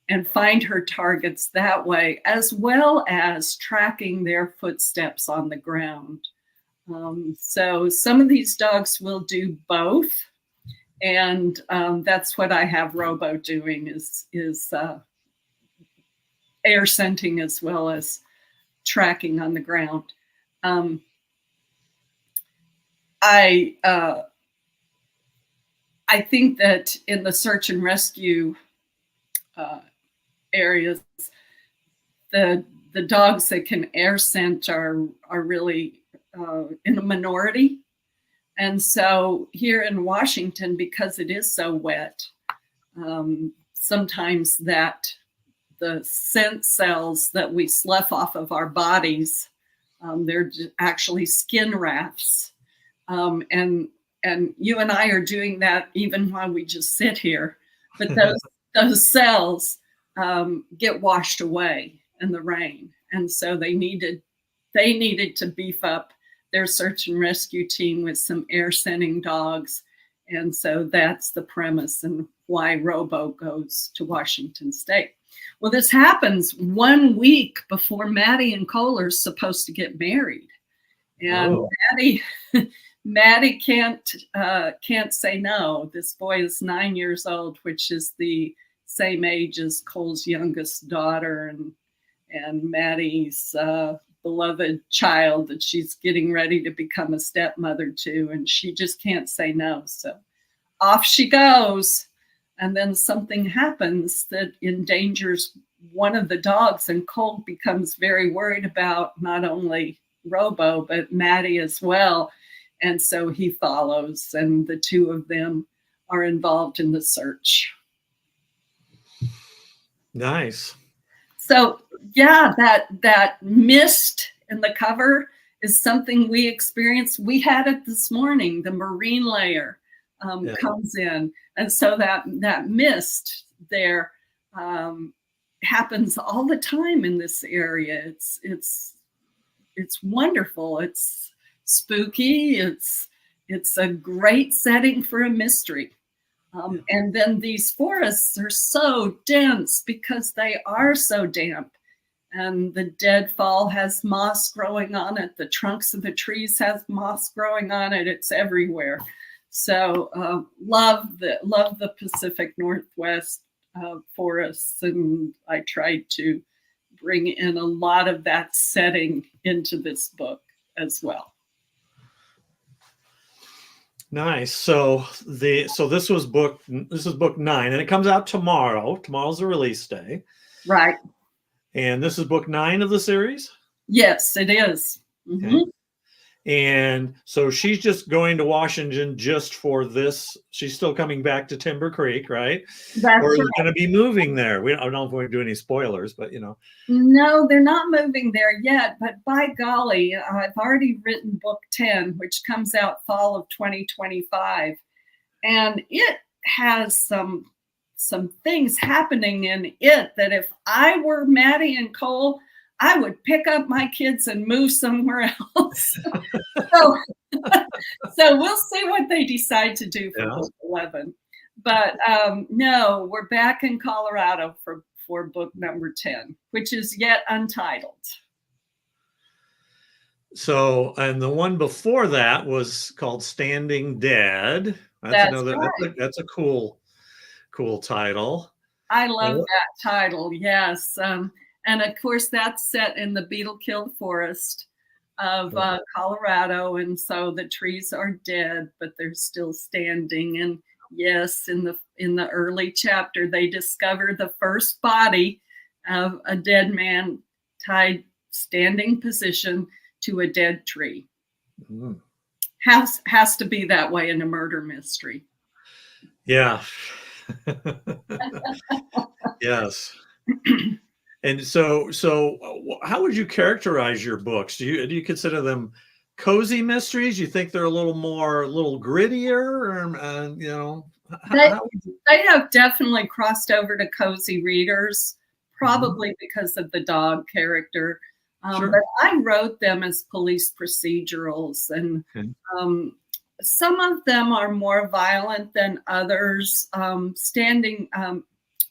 and find her targets that way, as well as tracking their footsteps on the ground. So some of these dogs will do both. And that's what I have Robo doing is air scenting as well as tracking on the ground. I think that in the search and rescue areas, the dogs that can air scent are really in a minority. And so here in Washington, because it is so wet, sometimes that the scent cells that we slough off of our bodies, they're actually skin rafts. And you and I are doing that even while we just sit here. But those cells get washed away in the rain. And so they needed to beef up their search and rescue team with some air scenting dogs. And so that's the premise and why Robo goes to Washington State. Well, this happens 1 week before Maddie and Cole are supposed to get married. And Maddie can't say no. This boy is 9 years old, which is the same age as Cole's youngest daughter and Maddie's beloved child that she's getting ready to become a stepmother to, and she just can't say no. So off she goes, and then something happens that endangers one of the dogs, and Cole becomes very worried about not only Robo, but Maddie as well. And so he follows, and the two of them are involved in the search. Nice. So yeah, that mist in the cover is something we experienced. We had it this morning. The marine layer comes in, and so that mist there happens all the time in this area. It's wonderful. It's spooky. It's a great setting for a mystery. And then these forests are so dense because they are so damp. And the deadfall has moss growing on it. The trunks of the trees have moss growing on it. It's everywhere. So love the Pacific Northwest forests. And I tried to bring in a lot of that setting into this book as well. Nice. So this is book 9, and it comes out tomorrow. Tomorrow's the release day. Right. And this is book 9 of the series? Yes, it is. Mm-hmm. Okay. And so she's just going to Washington just for this. She's still coming back to Timber Creek, right? That's or is right. going to be moving there. I don't know if we're going to do any spoilers, but No, they're not moving there yet. But by golly, I've already written book 10, which comes out fall of 2025. And it has some things happening in it that if I were Maddie and Cole, I would pick up my kids and move somewhere else. So we'll see what they decide to do for book 11. But no, we're back in Colorado for book number 10, which is yet untitled. So, and the one before that was called Standing Dead. That's a cool title. I love that title. Yes. And of course, that's set in the beetle-killed forest of Colorado, and so the trees are dead, but they're still standing. And yes, in the early chapter, they discover the first body of a dead man tied standing position to a dead tree. Mm. Has to be that way in a murder mystery. Yeah. Yes. And so how would you characterize your books? Do you consider them cozy mysteries? You think they're a little grittier, or you know, how would you... They have definitely crossed over to cozy readers, probably Mhm. because of the dog character. Sure. But I wrote them as police procedurals, and Okay. some of them are more violent than others.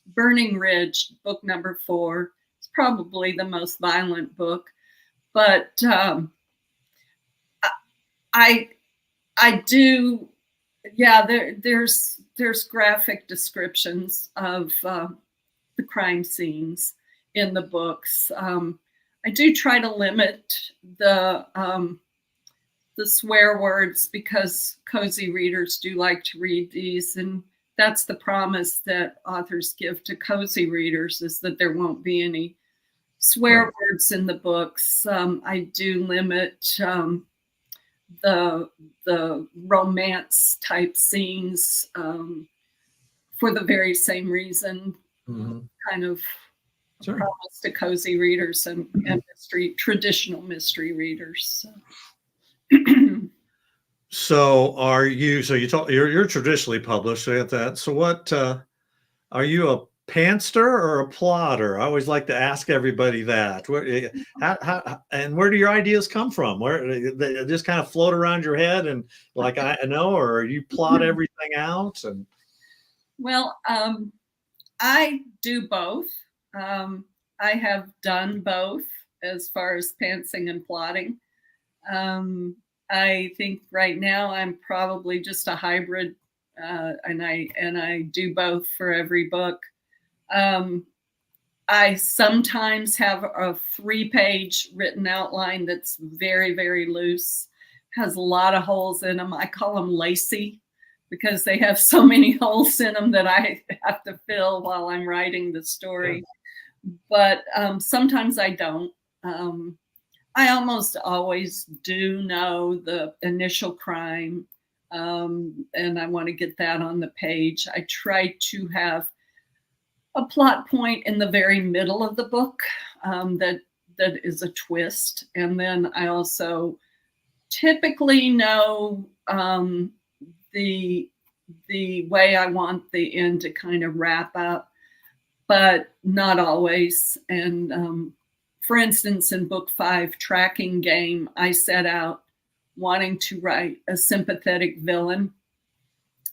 Burning Ridge, book number 4, is probably the most violent book. But I do, yeah. There's graphic descriptions of the crime scenes in the books. I do try to limit the swear words because cozy readers do like to read these, and that's the promise that authors give to cozy readers, is that there won't be any swear words in the books. I do limit the romance type scenes for the very same reason, kind of Sure. promise to cozy readers and traditional mystery readers. So you're traditionally published, so you have that. So what are you, a pantster or a plotter? I always like to ask everybody that. And where do your ideas come from? Where they just kind of float around your head and like I know, or you plot everything out? And Well, I do both. I have done both as far as pantsing and plotting. I think right now I'm probably just a hybrid, and I do both for every book. I sometimes have a 3-page written outline that's very, very loose, has a lot of holes in them. I call them lacy because they have so many holes in them that I have to fill while I'm writing the story. But sometimes I don't. I almost always do know the initial crime, and I want to get that on the page. I try to have a plot point in the very middle of the book that is a twist, and then I also typically know the way I want the end to kind of wrap up, but not always. And for instance, in book 5, Tracking Game, I set out wanting to write a sympathetic villain.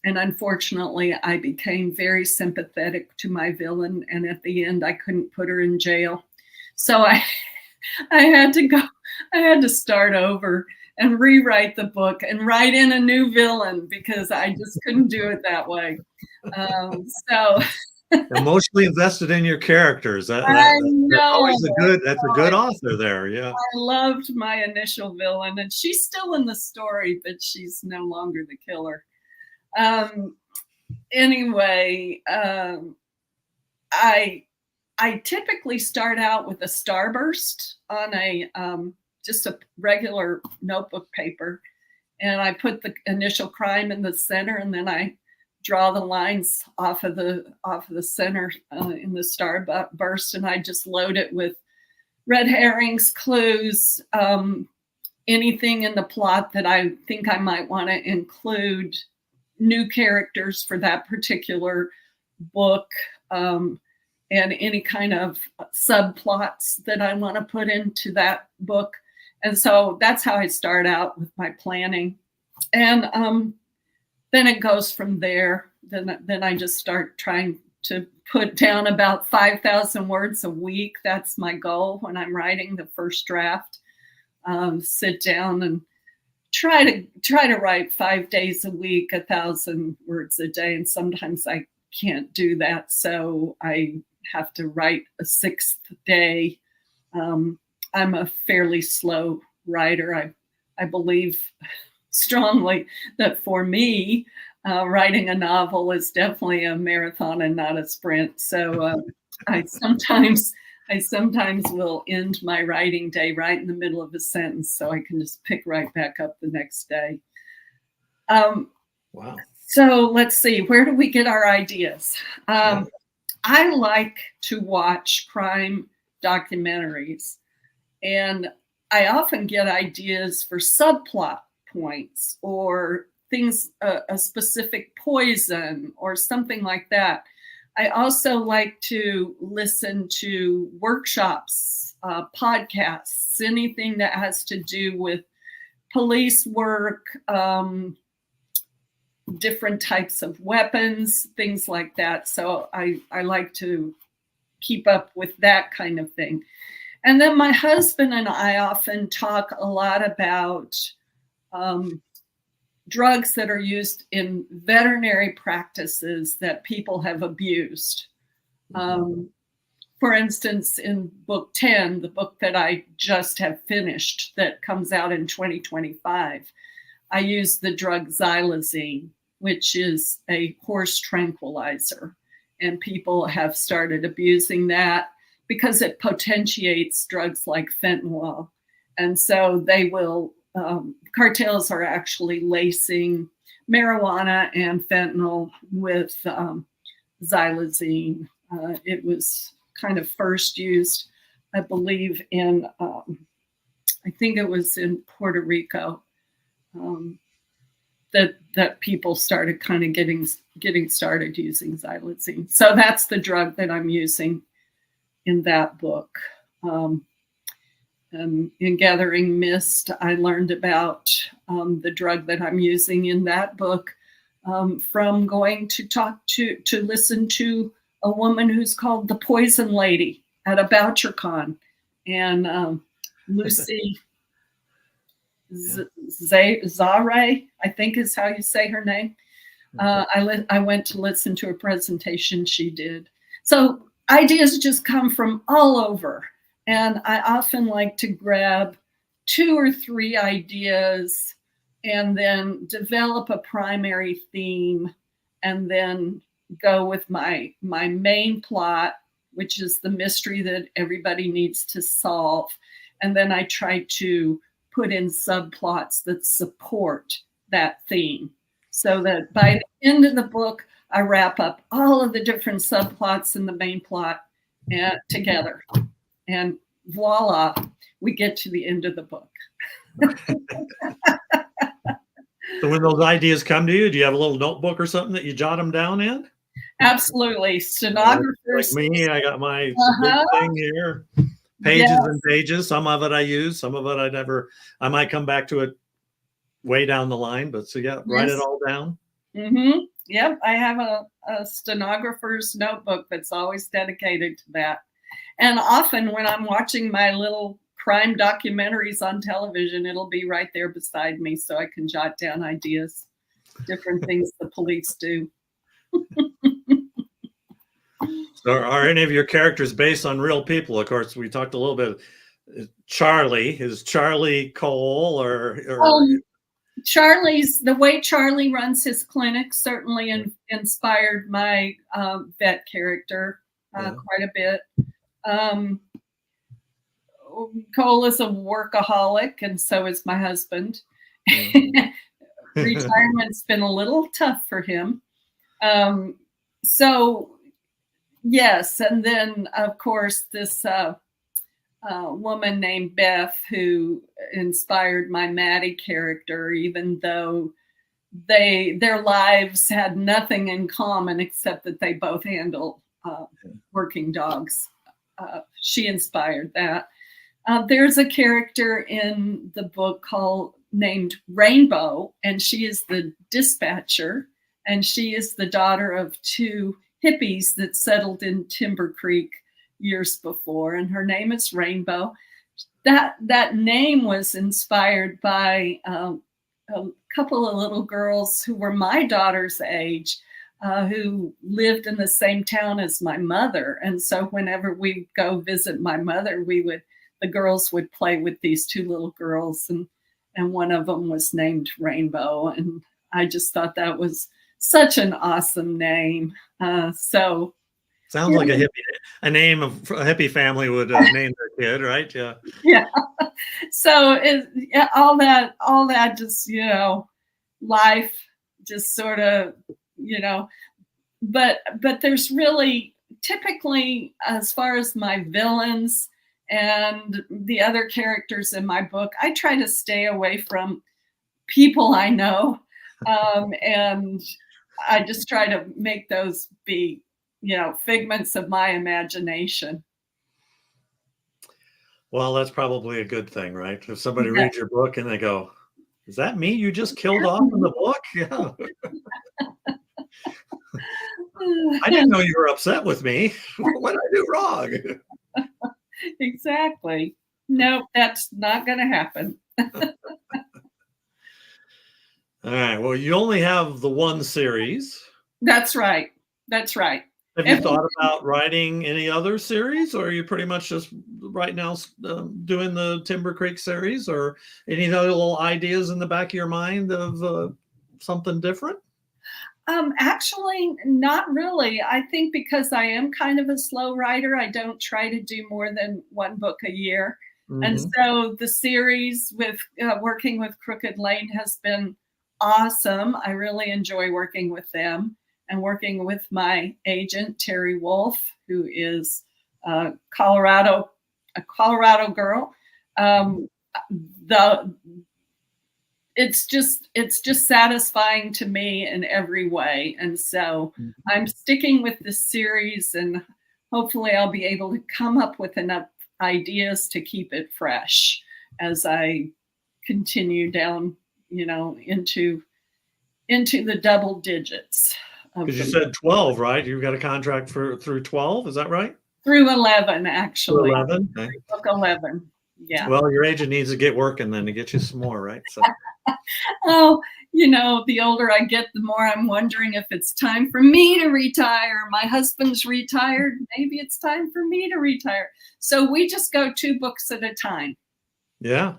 And unfortunately, I became very sympathetic to my villain. And at the end, I couldn't put her in jail. So I had to start over and rewrite the book and write in a new villain because I just couldn't do it that way. So emotionally invested in your characters. I know. That's a good author there. Yeah. I loved my initial villain, and she's still in the story, but she's no longer the killer. Anyway, I typically start out with a starburst on a just a regular notebook paper, and I put the initial crime in the center, and then I draw the lines off of the center in the starburst, and I just load it with red herrings, clues, anything in the plot that I think I might want to include, new characters for that particular book, and any kind of subplots that I want to put into that book. And so that's how I start out with my planning. And then it goes from there. Then I just start trying to put down about 5,000 words a week. That's my goal when I'm writing the first draft. Sit down and try to write 5 days a week, 1,000 words a day. And sometimes I can't do that. So I have to write a sixth day. I'm a fairly slow writer. I believe strongly that for me, writing a novel is definitely a marathon and not a sprint. So I sometimes will end my writing day right in the middle of a sentence, so I can just pick right back up the next day. Wow. So let's see, where do we get our ideas? I like to watch crime documentaries, and I often get ideas for subplot points or things, a specific poison or something like that. I also like to listen to workshops, podcasts, anything that has to do with police work, different types of weapons, things like that. So I like to keep up with that kind of thing. And then my husband and I often talk a lot about drugs that are used in veterinary practices that people have abused. For instance, in book 10, the book that I just have finished that comes out in 2025, I use the drug xylazine, which is a horse tranquilizer. And people have started abusing that because it potentiates drugs like fentanyl. And so they will, cartels are actually lacing marijuana and fentanyl with xylazine. It was kind of first used, I believe, in, I think it was in Puerto Rico, that people started kind of getting started using xylazine. So that's the drug that I'm using in that book. In Gathering Mist, I learned about the drug that I'm using in that book from going to listen to a woman who's called the Poison Lady at a BoucherCon, and Lucy Zare, I think is how you say her name. I went to listen to a presentation she did. So ideas just come from all over. And I often like to grab 2 or 3 ideas and then develop a primary theme and then go with my main plot, which is the mystery that everybody needs to solve. And then I try to put in subplots that support that theme so that by the end of the book, I wrap up all of the different subplots in the main plot together. And voila, we get to the end of the book. So when those ideas come to you, do you have a little notebook or something that you jot them down in? Absolutely. Stenographers. Like me, I got my big thing here. Pages and pages. Some of it I use, some of it I might come back to it way down the line, but so yeah, write it all down. Yep. I have a stenographer's notebook that's always dedicated to that. And often when I'm watching my little crime documentaries on television, it'll be right there beside me so I can jot down ideas, different things the police do. So are any of your characters based on real people? Of course, we talked a little bit. Charlie, is Charlie Cole or Charlie's, the way Charlie runs his clinic certainly inspired my vet character quite a bit. Cole is a workaholic, and so is my husband. Retirement's been a little tough for him. So yes, and then of course this woman named Beth, who inspired my Maddie character, even though their lives had nothing in common except that they both handle working dogs. She inspired that. There's a character in the book named Rainbow, and she is the dispatcher, and she is the daughter of 2 hippies that settled in Timber Creek years before, and her name is Rainbow. That name was inspired by a couple of little girls who were my daughter's age. who lived in the same town as my mother. And so whenever we go visit my mother, the girls would play with these two little girls, and one of them was named Rainbow. And I just thought that was such an awesome name. So sounds like a name of a hippie family would name their kid, right? Yeah. Yeah. So all that just, life just sort of, but there's really, typically, as far as my villains and the other characters in my book, I try to stay away from people I know. And I just try to make those be, figments of my imagination. Well, that's probably a good thing, right? If somebody reads your book and they go, "Is that me you just killed off in the book?" Yeah. I didn't know you were upset with me. What did I do wrong? Exactly. Nope, that's not going to happen. All right. Well, you only have the one series. That's right. That's right. Have you thought about writing any other series, or are you pretty much just right now doing the Timber Creek series, or any other little ideas in the back of your mind of something different? Actually, not really. I think because I am kind of a slow writer, I don't try to do more than one book a year. And so the series with working with Crooked Lane has been awesome. I really enjoy working with them and working with my agent, Terry Wolf, who is a Colorado girl. It's just satisfying to me in every way. And so I'm sticking with this series, and hopefully I'll be able to come up with enough ideas to keep it fresh as I continue down, into the double digits. Because you said 12, right? You've got a contract through 12, is that right? Through 11, actually. Through 11? Okay. Book 11. Yeah. Well, your agent needs to get working then to get you some more, right? So. Oh, the older I get, the more I'm wondering if it's time for me to retire. My husband's retired. Maybe it's time for me to retire. So we just go 2 books at a time. Yeah.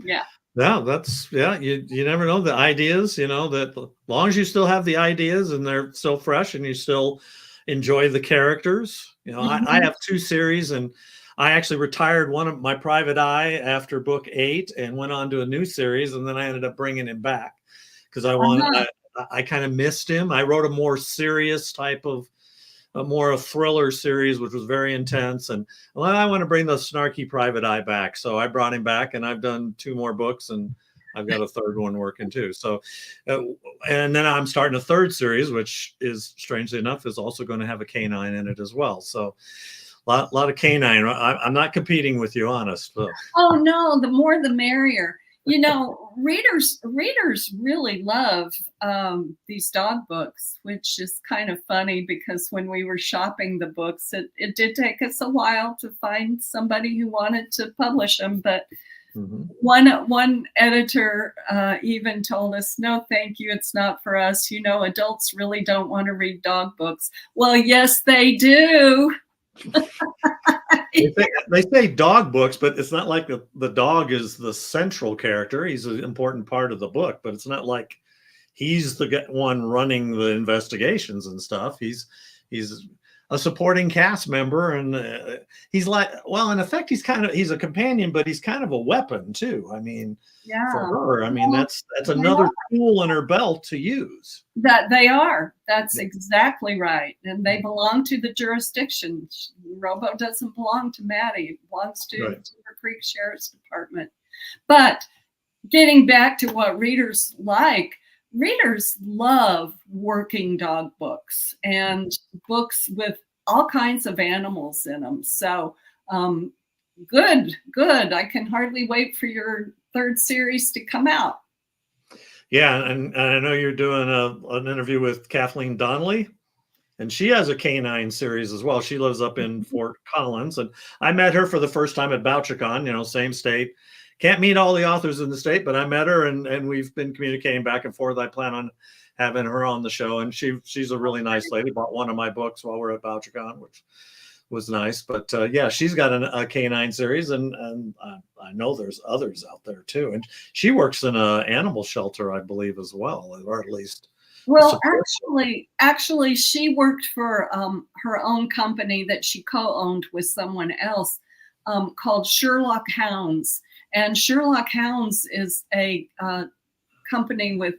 Yeah. Yeah, you never know the ideas, that as long as you still have the ideas and they're still fresh and you still enjoy the characters. I have 2 series, and I actually retired one of my Private Eye after book 8 and went on to a new series, and then I ended up bringing him back because I kind of missed him. I wrote a more serious type of a thriller series, which was very intense. And I want to bring the snarky Private Eye back. So I brought him back, and I've done 2 more books, and I've got a 3rd one working too. So, and then I'm starting a 3rd series, which is, strangely enough, is also going to have a canine in it as well. So a lot of canine. I'm not competing with you, honest. But. Oh no, the more the merrier. Readers really love these dog books, which is kind of funny because when we were shopping the books, it did take us a while to find somebody who wanted to publish them. But one editor even told us, "No, thank you, it's not for us. Adults really don't want to read dog books." Well, yes, they do. They say dog books, but it's not like the dog is the central character. He's an important part of the book, but it's not like he's the one running the investigations and stuff. He's a supporting cast member, and he's like, well, in effect, he's a companion, but he's kind of a weapon too. I mean, for her, I mean, that's another tool in her belt to use. That they are. That's exactly right. And they belong to the jurisdiction. Robo doesn't belong to Maddie. It belongs to Timber Creek Sheriff's Department. But getting back to what readers like, readers love working dog books and books with all kinds of animals in them. So good. I can hardly wait for your 3rd series to come out. Yeah, and I know you're doing an interview with Kathleen Donnelly, and she has a canine series as well. She lives up in Fort Collins, and I met her for the first time at Bouchercon, same state. Can't meet all the authors in the state, but I met her, and we've been communicating back and forth. I plan on having her on the show, and she's a really nice lady. Bought one of my books while we're at BoucherCon, which was nice. But yeah, she's got a canine series, and I know there's others out there too. And she works in a animal shelter, I believe, as well, or at least. Well, actually, she worked for her own company that she co-owned with someone else, called Sherlock Hounds. And Sherlock Hounds is a company with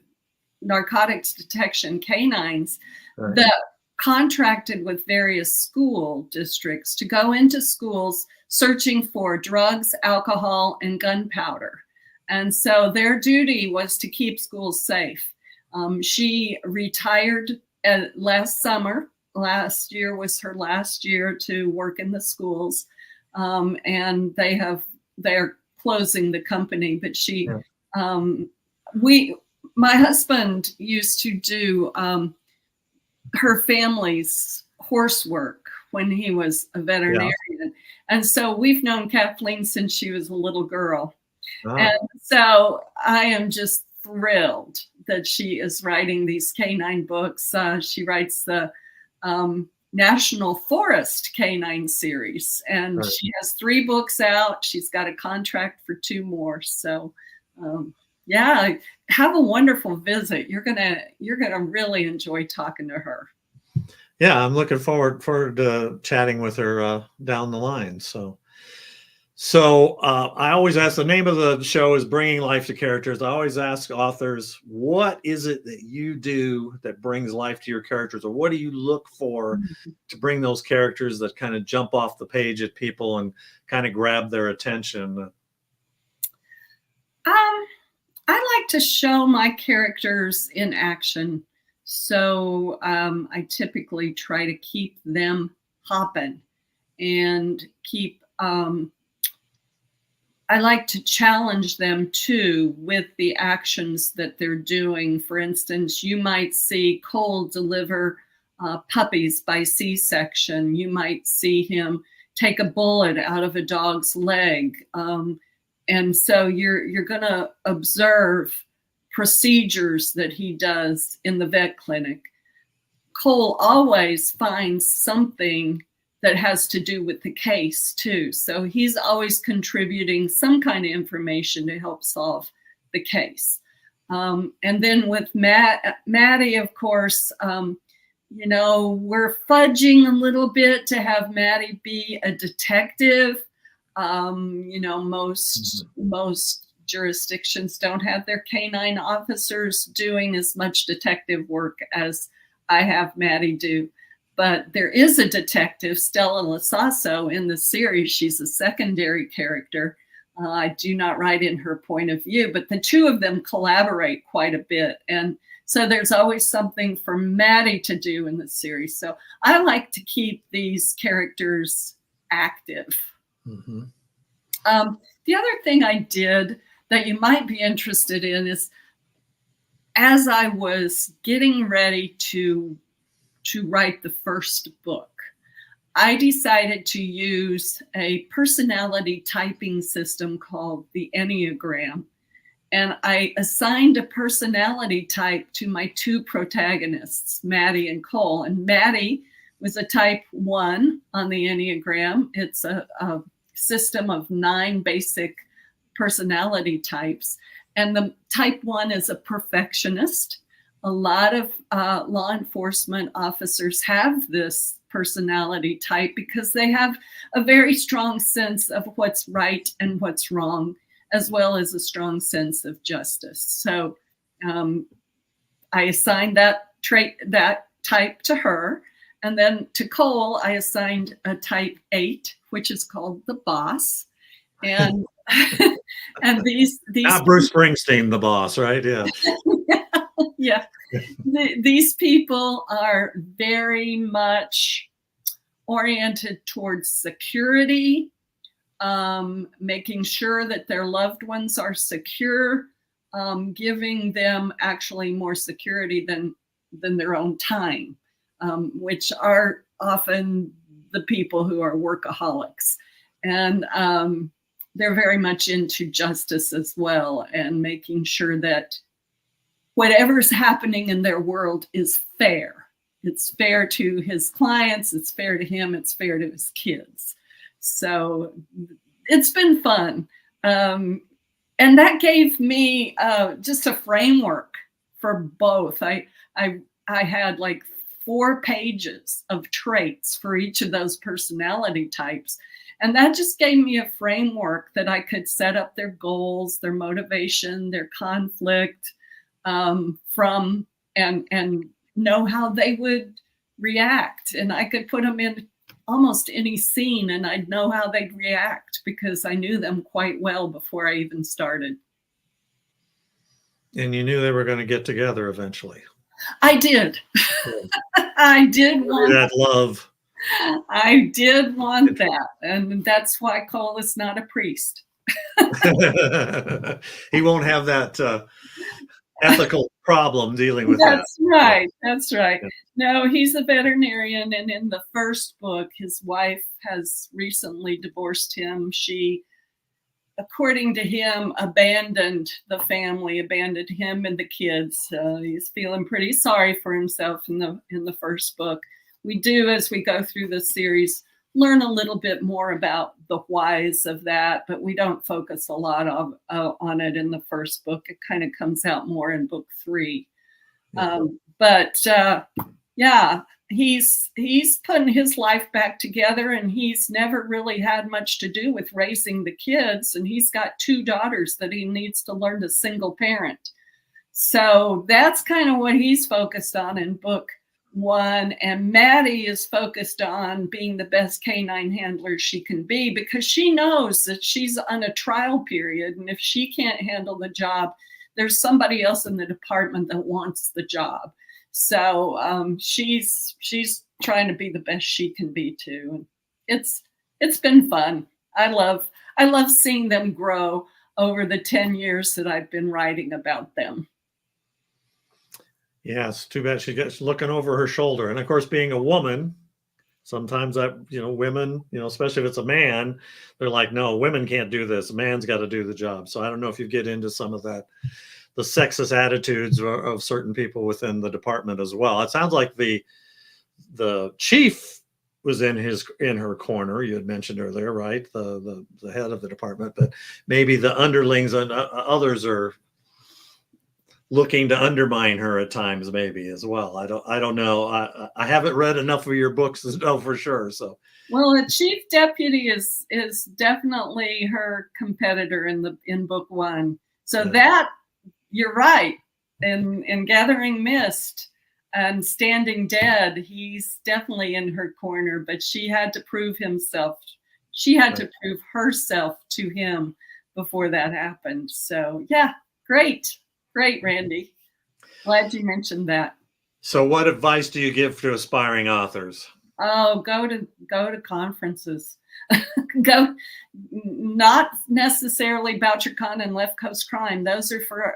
narcotics detection canines that contracted with various school districts to go into schools searching for drugs, alcohol, and gunpowder. And so their duty was to keep schools safe. She retired last summer. Last year was her last year to work in the schools, and they're closing the company. But she, my husband used to do her family's horse work when he was a veterinarian, and so we've known Kathleen since she was a little girl. And so I am just thrilled that she is writing these canine books. She writes the National Forest Canine series, and she has 3 books out. She's got a contract for 2 more. So yeah, have a wonderful visit. You're gonna really enjoy talking to her. Yeah, I'm looking forward to chatting with her down the line. So I always ask, the name of the show is Bringing Life to Characters. I always ask authors, what is it that you do that brings life to your characters? Or what do you look for to bring those characters that kind of jump off the page at people and kind of grab their attention? I like to show my characters in action. So I typically try to keep them hopping and keep... I like to challenge them too with the actions that they're doing. For instance, you might see Cole deliver puppies by C-section. You might see him take a bullet out of a dog's leg. And so you're going to observe procedures that he does in the vet clinic. Cole always finds something that has to do with the case too. So he's always contributing some kind of information to help solve the case. And then with Maddie, of course, we're fudging a little bit to have Maddie be a detective. Most jurisdictions don't have their canine officers doing as much detective work as I have Maddie do. But there is a detective, Stella Lasasso, in the series. She's a secondary character. I do not write in her point of view, but the 2 of them collaborate quite a bit. And so there's always something for Maddie to do in the series. So I like to keep these characters active. Mm-hmm. The other thing I did that you might be interested in is, as I was getting ready to write the first book, I decided to use a personality typing system called the Enneagram. And I assigned a personality type to my 2 protagonists, Maddie and Cole. And Maddie was a type 1 on the Enneagram. It's a system of 9 basic personality types. And the type 1 is a perfectionist. A lot of law enforcement officers have this personality type because they have a very strong sense of what's right and what's wrong, as well as a strong sense of justice. So I assigned that type to her. And then to Cole, I assigned a type 8, which is called the boss. And and these not Bruce Springsteen, the boss, right? Yeah. Yeah. These people are very much oriented towards security, making sure that their loved ones are secure, giving them actually more security than their own time, which are often the people who are workaholics. And they're very much into justice as well, and making sure that whatever's happening in their world is fair. It's fair to his clients, it's fair to him, it's fair to his kids. So it's been fun. And that gave me just a framework for both. I had like 4 pages of traits for each of those personality types. And that just gave me a framework that I could set up their goals, their motivation, their conflict from, and know how they would react. And I could put them in almost any scene and I'd know how they'd react because I knew them quite well before I even started. And you knew they were going to get together eventually. I did. I did want that love. I did want that. And that's why Cole is not a priest. He won't have that ethical problem dealing with That's that. right. That's right. Yeah. No, he's a veterinarian. And in the first book, his wife has recently divorced him. She, according to him, abandoned the family, abandoned him and the kids. He's feeling pretty sorry for himself in the first book. We do, as we go through the series, learn a little bit more about the whys of that, but we don't focus a lot on it in the first book. It kind of comes out more in book 3. Yeah, he's putting his life back together, and he's never really had much to do with raising the kids. And he's got 2 daughters that he needs to learn to single parent. So that's kind of what he's focused on in book 1. And Maddie is focused on being the best canine handler she can be, because she knows that she's on a trial period. And if she can't handle the job, there's somebody else in the department that wants the job. So she's trying to be the best she can be too. And it's been fun. I love seeing them grow over the 10 years that I've been writing about them. Yeah, it's too bad she gets looking over her shoulder. And of course, being a woman, sometimes women, especially if it's a man, they're like, no, women can't do this. A man's got to do the job. So I don't know if you get into some of that, the sexist attitudes of certain people within the department as well. It sounds like the chief was in her corner. You had mentioned earlier, right? The head of the department, but maybe the underlings and others are looking to undermine her at times, maybe as well. I don't know. I haven't read enough of your books to know for sure. So, well, a chief deputy is definitely her competitor in book 1. So yeah. That you're right. In Gathering Mist and Standing Dead, he's definitely in her corner. But she had to prove himself. She had to prove herself to him before that happened. So yeah, great. Great, Randy. Glad you mentioned that. So what advice do you give to aspiring authors? Oh, go to conferences. Go, not necessarily BoucherCon and Left Coast Crime. Those are for,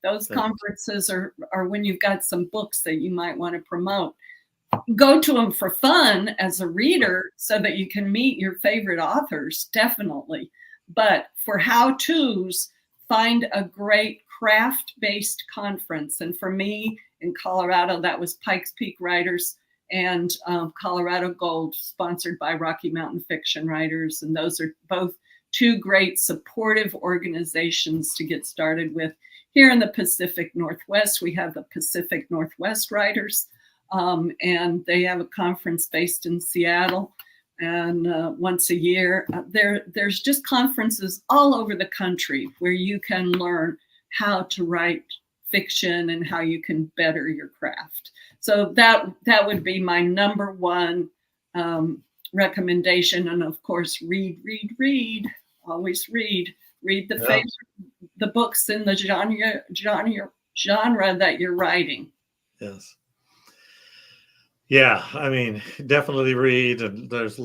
those conferences are when you've got some books that you might want to promote. Go to them for fun as a reader so that you can meet your favorite authors, definitely. But for how-tos, find a great craft-based conference. And for me in Colorado, that was Pikes Peak Writers and Colorado Gold, sponsored by Rocky Mountain Fiction Writers. And those are both 2 great supportive organizations to get started with. Here in the Pacific Northwest, we have the Pacific Northwest Writers, and they have a conference based in Seattle. And once a year, there's just conferences all over the country where you can learn how to write fiction and how you can better your craft. So that would be my number 1 recommendation. And of course, read. Always read. Read the books in the genre that you're writing. Yes. Yeah, I mean, definitely read. And there's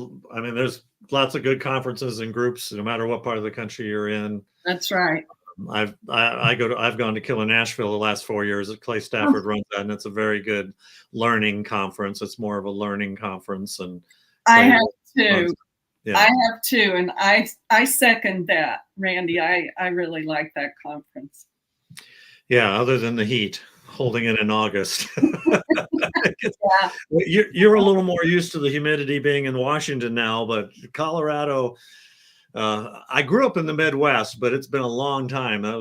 lots of good conferences and groups, no matter what part of the country you're in. That's right. I've gone to Killer Nashville the last 4 years. Clay Stafford runs that, and it's a very good learning conference. It's more of a learning conference, and I have too. Yeah. I have too, and I second that, Randy. I really like that conference. Yeah, other than the heat, holding it in August. Yeah. You're a little more used to the humidity being in Washington now, but Colorado, I grew up in the Midwest, but it's been a long time. I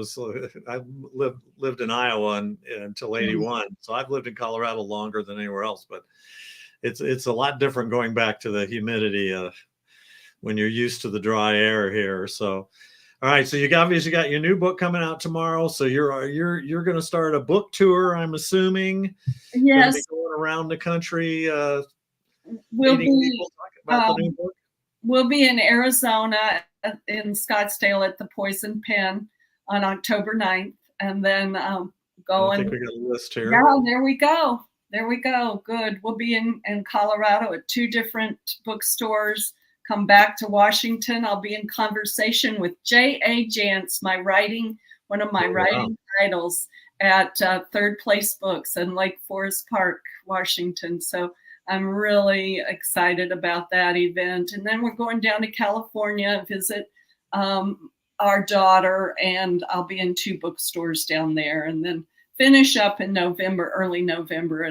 lived in Iowa until Mm. '81, so I've lived in Colorado longer than anywhere else. But it's a lot different going back to the humidity when you're used to the dry air here. So, all right, so you obviously got your new book coming out tomorrow. So you're going to start a book tour, I'm assuming. Going to be Yes, going around the country, we'll meeting be people, talking about the new um, book. we'll be in Arizona in Scottsdale at the Poison Pen on October 9th, and then I think going. we got a list Yeah, here. there we go. There we go. Good. We'll be in Colorado at 2 different bookstores. Come back to Washington. I'll be in conversation with J.A. Jantz, one of my Oh, wow. writing idols at Third Place Books in Lake Forest Park, Washington. So I'm really excited about that event. And then we're going down to California, visit our daughter, and I'll be in 2 bookstores down there. And then finish up in November, early November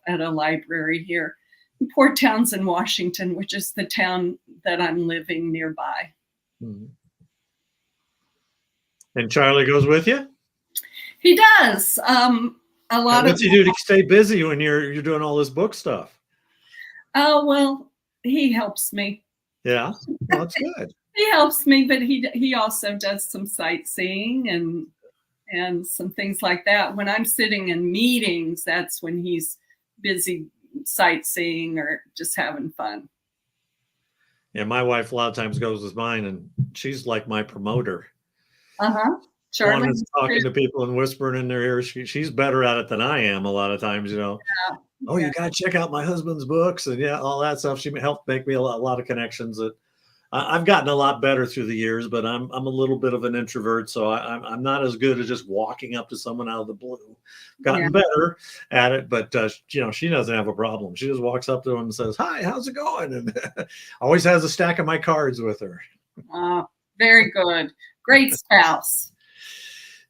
at a library here in Port Townsend, Washington, which is the town that I'm living nearby. Mhm. And Charlie goes with you? He does. A lot of, What's he do to stay busy when you're doing all this book stuff? oh, well, he helps me. Yeah, well, that's good. He helps me, but he also does some sightseeing and some things like that. When I'm sitting in meetings, that's when he's busy sightseeing or just having fun. Yeah, my wife a lot of times goes with mine, and she's like my promoter. Uh-huh. One Charlie. that's talking to people and whispering in their ears. She's better at it than I am a lot of times, you know. Oh, Yeah. you got to check out my husband's books and yeah, all that stuff. She helped make me a lot of connections that I've gotten a lot better through the years, but I'm a little bit of an introvert, so I'm not as good at just walking up to someone out of the blue. Yeah. Gotten better at it, but you know, she doesn't have a problem. She just walks up to him and says, "Hi, how's it going?" And always has a stack of my cards with her. Very good. Great spouse.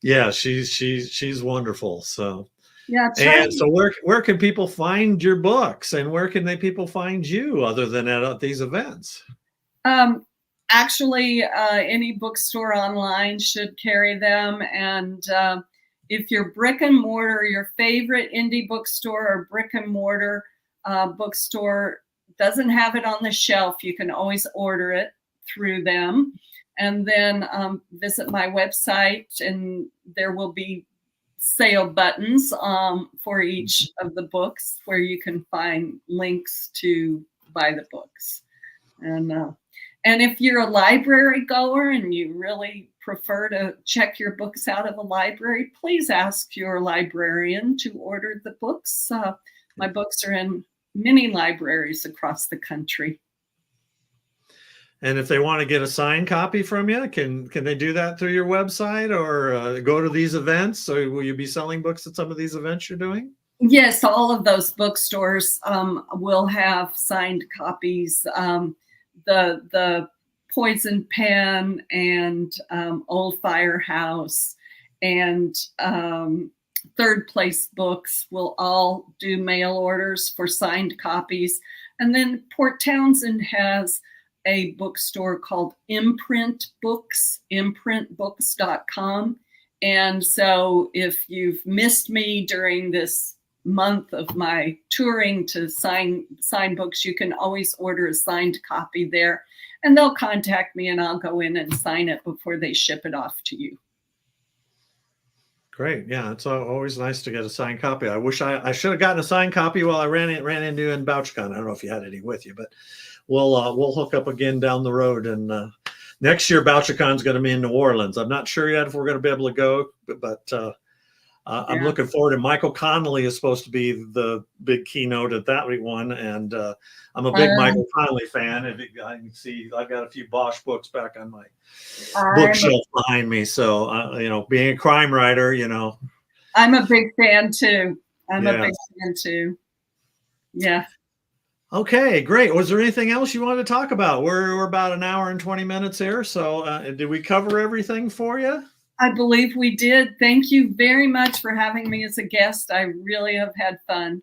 Yeah, she's wonderful. So Yeah, and Charlie. so where can people find your books and where can people find you other than at these events? Um, Actually, any bookstore online should carry them. And if your brick and mortar, your favorite indie bookstore or brick and mortar bookstore doesn't have it on the shelf, you can always order it through them. And then visit my website, and there will be sale buttons for each of the books where you can find links to buy the books. And if you're a library goer and you really prefer to check your books out of a library, please ask your librarian to order the books. My books are in many libraries across the country. And if they want to get a signed copy from you, can they do that through your website or go to these events? So will you be selling books at some of these events you're doing? Yes, all of those bookstores will have signed copies. The Poison Pen and Old Firehouse and Third Place Books will all do mail orders for signed copies. And then Port Townsend has a bookstore called Imprint Books, imprintbooks.com. And so if you've missed me during this month of my touring to sign books, you can always order a signed copy there, and they'll contact me and I'll go in and sign it before they ship it off to you. Great. Yeah, it's always nice to get a signed copy. I wish I should have gotten a signed copy while I ran into you in BouchCon. I don't know if you had any with you, but we'll hook up again down the road. And next year, BouchCon's going to be in New Orleans. I'm not sure yet if we're going to be able to go, but I'm looking forward to. Michael Connelly is supposed to be the big keynote at that one, and I'm a big Michael Connelly fan. I can see I've got a few Bosch books back on my bookshelf behind me. So you know, being a crime writer, you know, I'm a big fan too. Yeah. Okay, great. Was there anything else you wanted to talk about? We're about an hour and 20 minutes here. So did we cover everything for you? I believe we did. Thank you very much for having me as a guest. I really have had fun.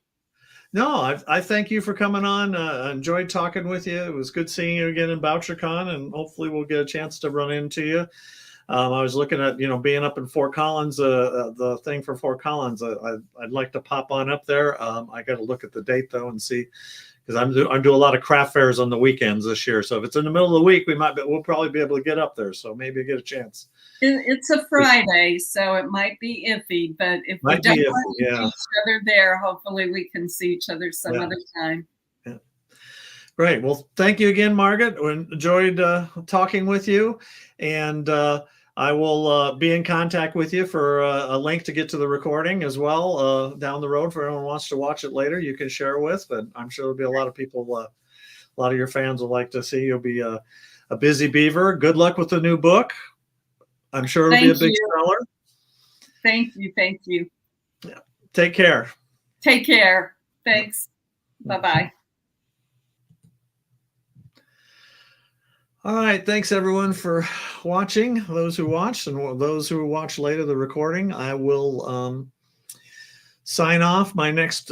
No, I thank you for coming on. I enjoyed talking with you. It was good seeing you again in BoucherCon, and hopefully we'll get a chance to run into you. I was looking at, being up in Fort Collins, the thing for Fort Collins. I'd like to pop on up there. I got to look at the date though and see, because I'm doing a lot of craft fairs on the weekends this year. So if it's in the middle of the week, we'll probably be able to get up there. So maybe get a chance. It's a Friday, so it might be iffy, but if we don't see each other there, hopefully we can see each other some other time. Yeah. Great. Well, thank you again, Margaret. We enjoyed talking with you, and I will be in contact with you for a link to get to the recording as well down the road for anyone who wants to watch it later. You can share with, but I'm sure there'll be a lot of people, a lot of your fans will like to see. You'll be a busy beaver. Good luck with the new book. I'm sure it'll be a big seller. Thank you. Thank you. Yeah. Take care. Take care. Thanks. Bye-bye. All right. Thanks, everyone, for watching. Those who watched and those who watch later the recording. I will sign off. My next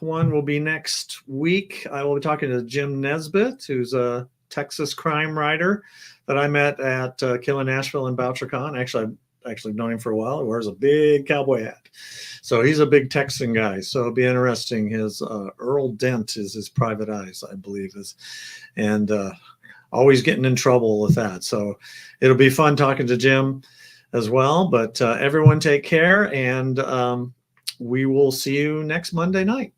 one will be next week. I will be talking to Jim Nesbitt, who's a Texas crime writer that I met at Killer Nashville and BoucherCon. I've actually known him for a while. He wears a big cowboy hat. So he's a big Texan guy. So it'll be interesting. His Earl Dent is his private eyes, I believe, and always getting in trouble with that. So it'll be fun talking to Jim as well. But everyone take care, and we will see you next Monday night.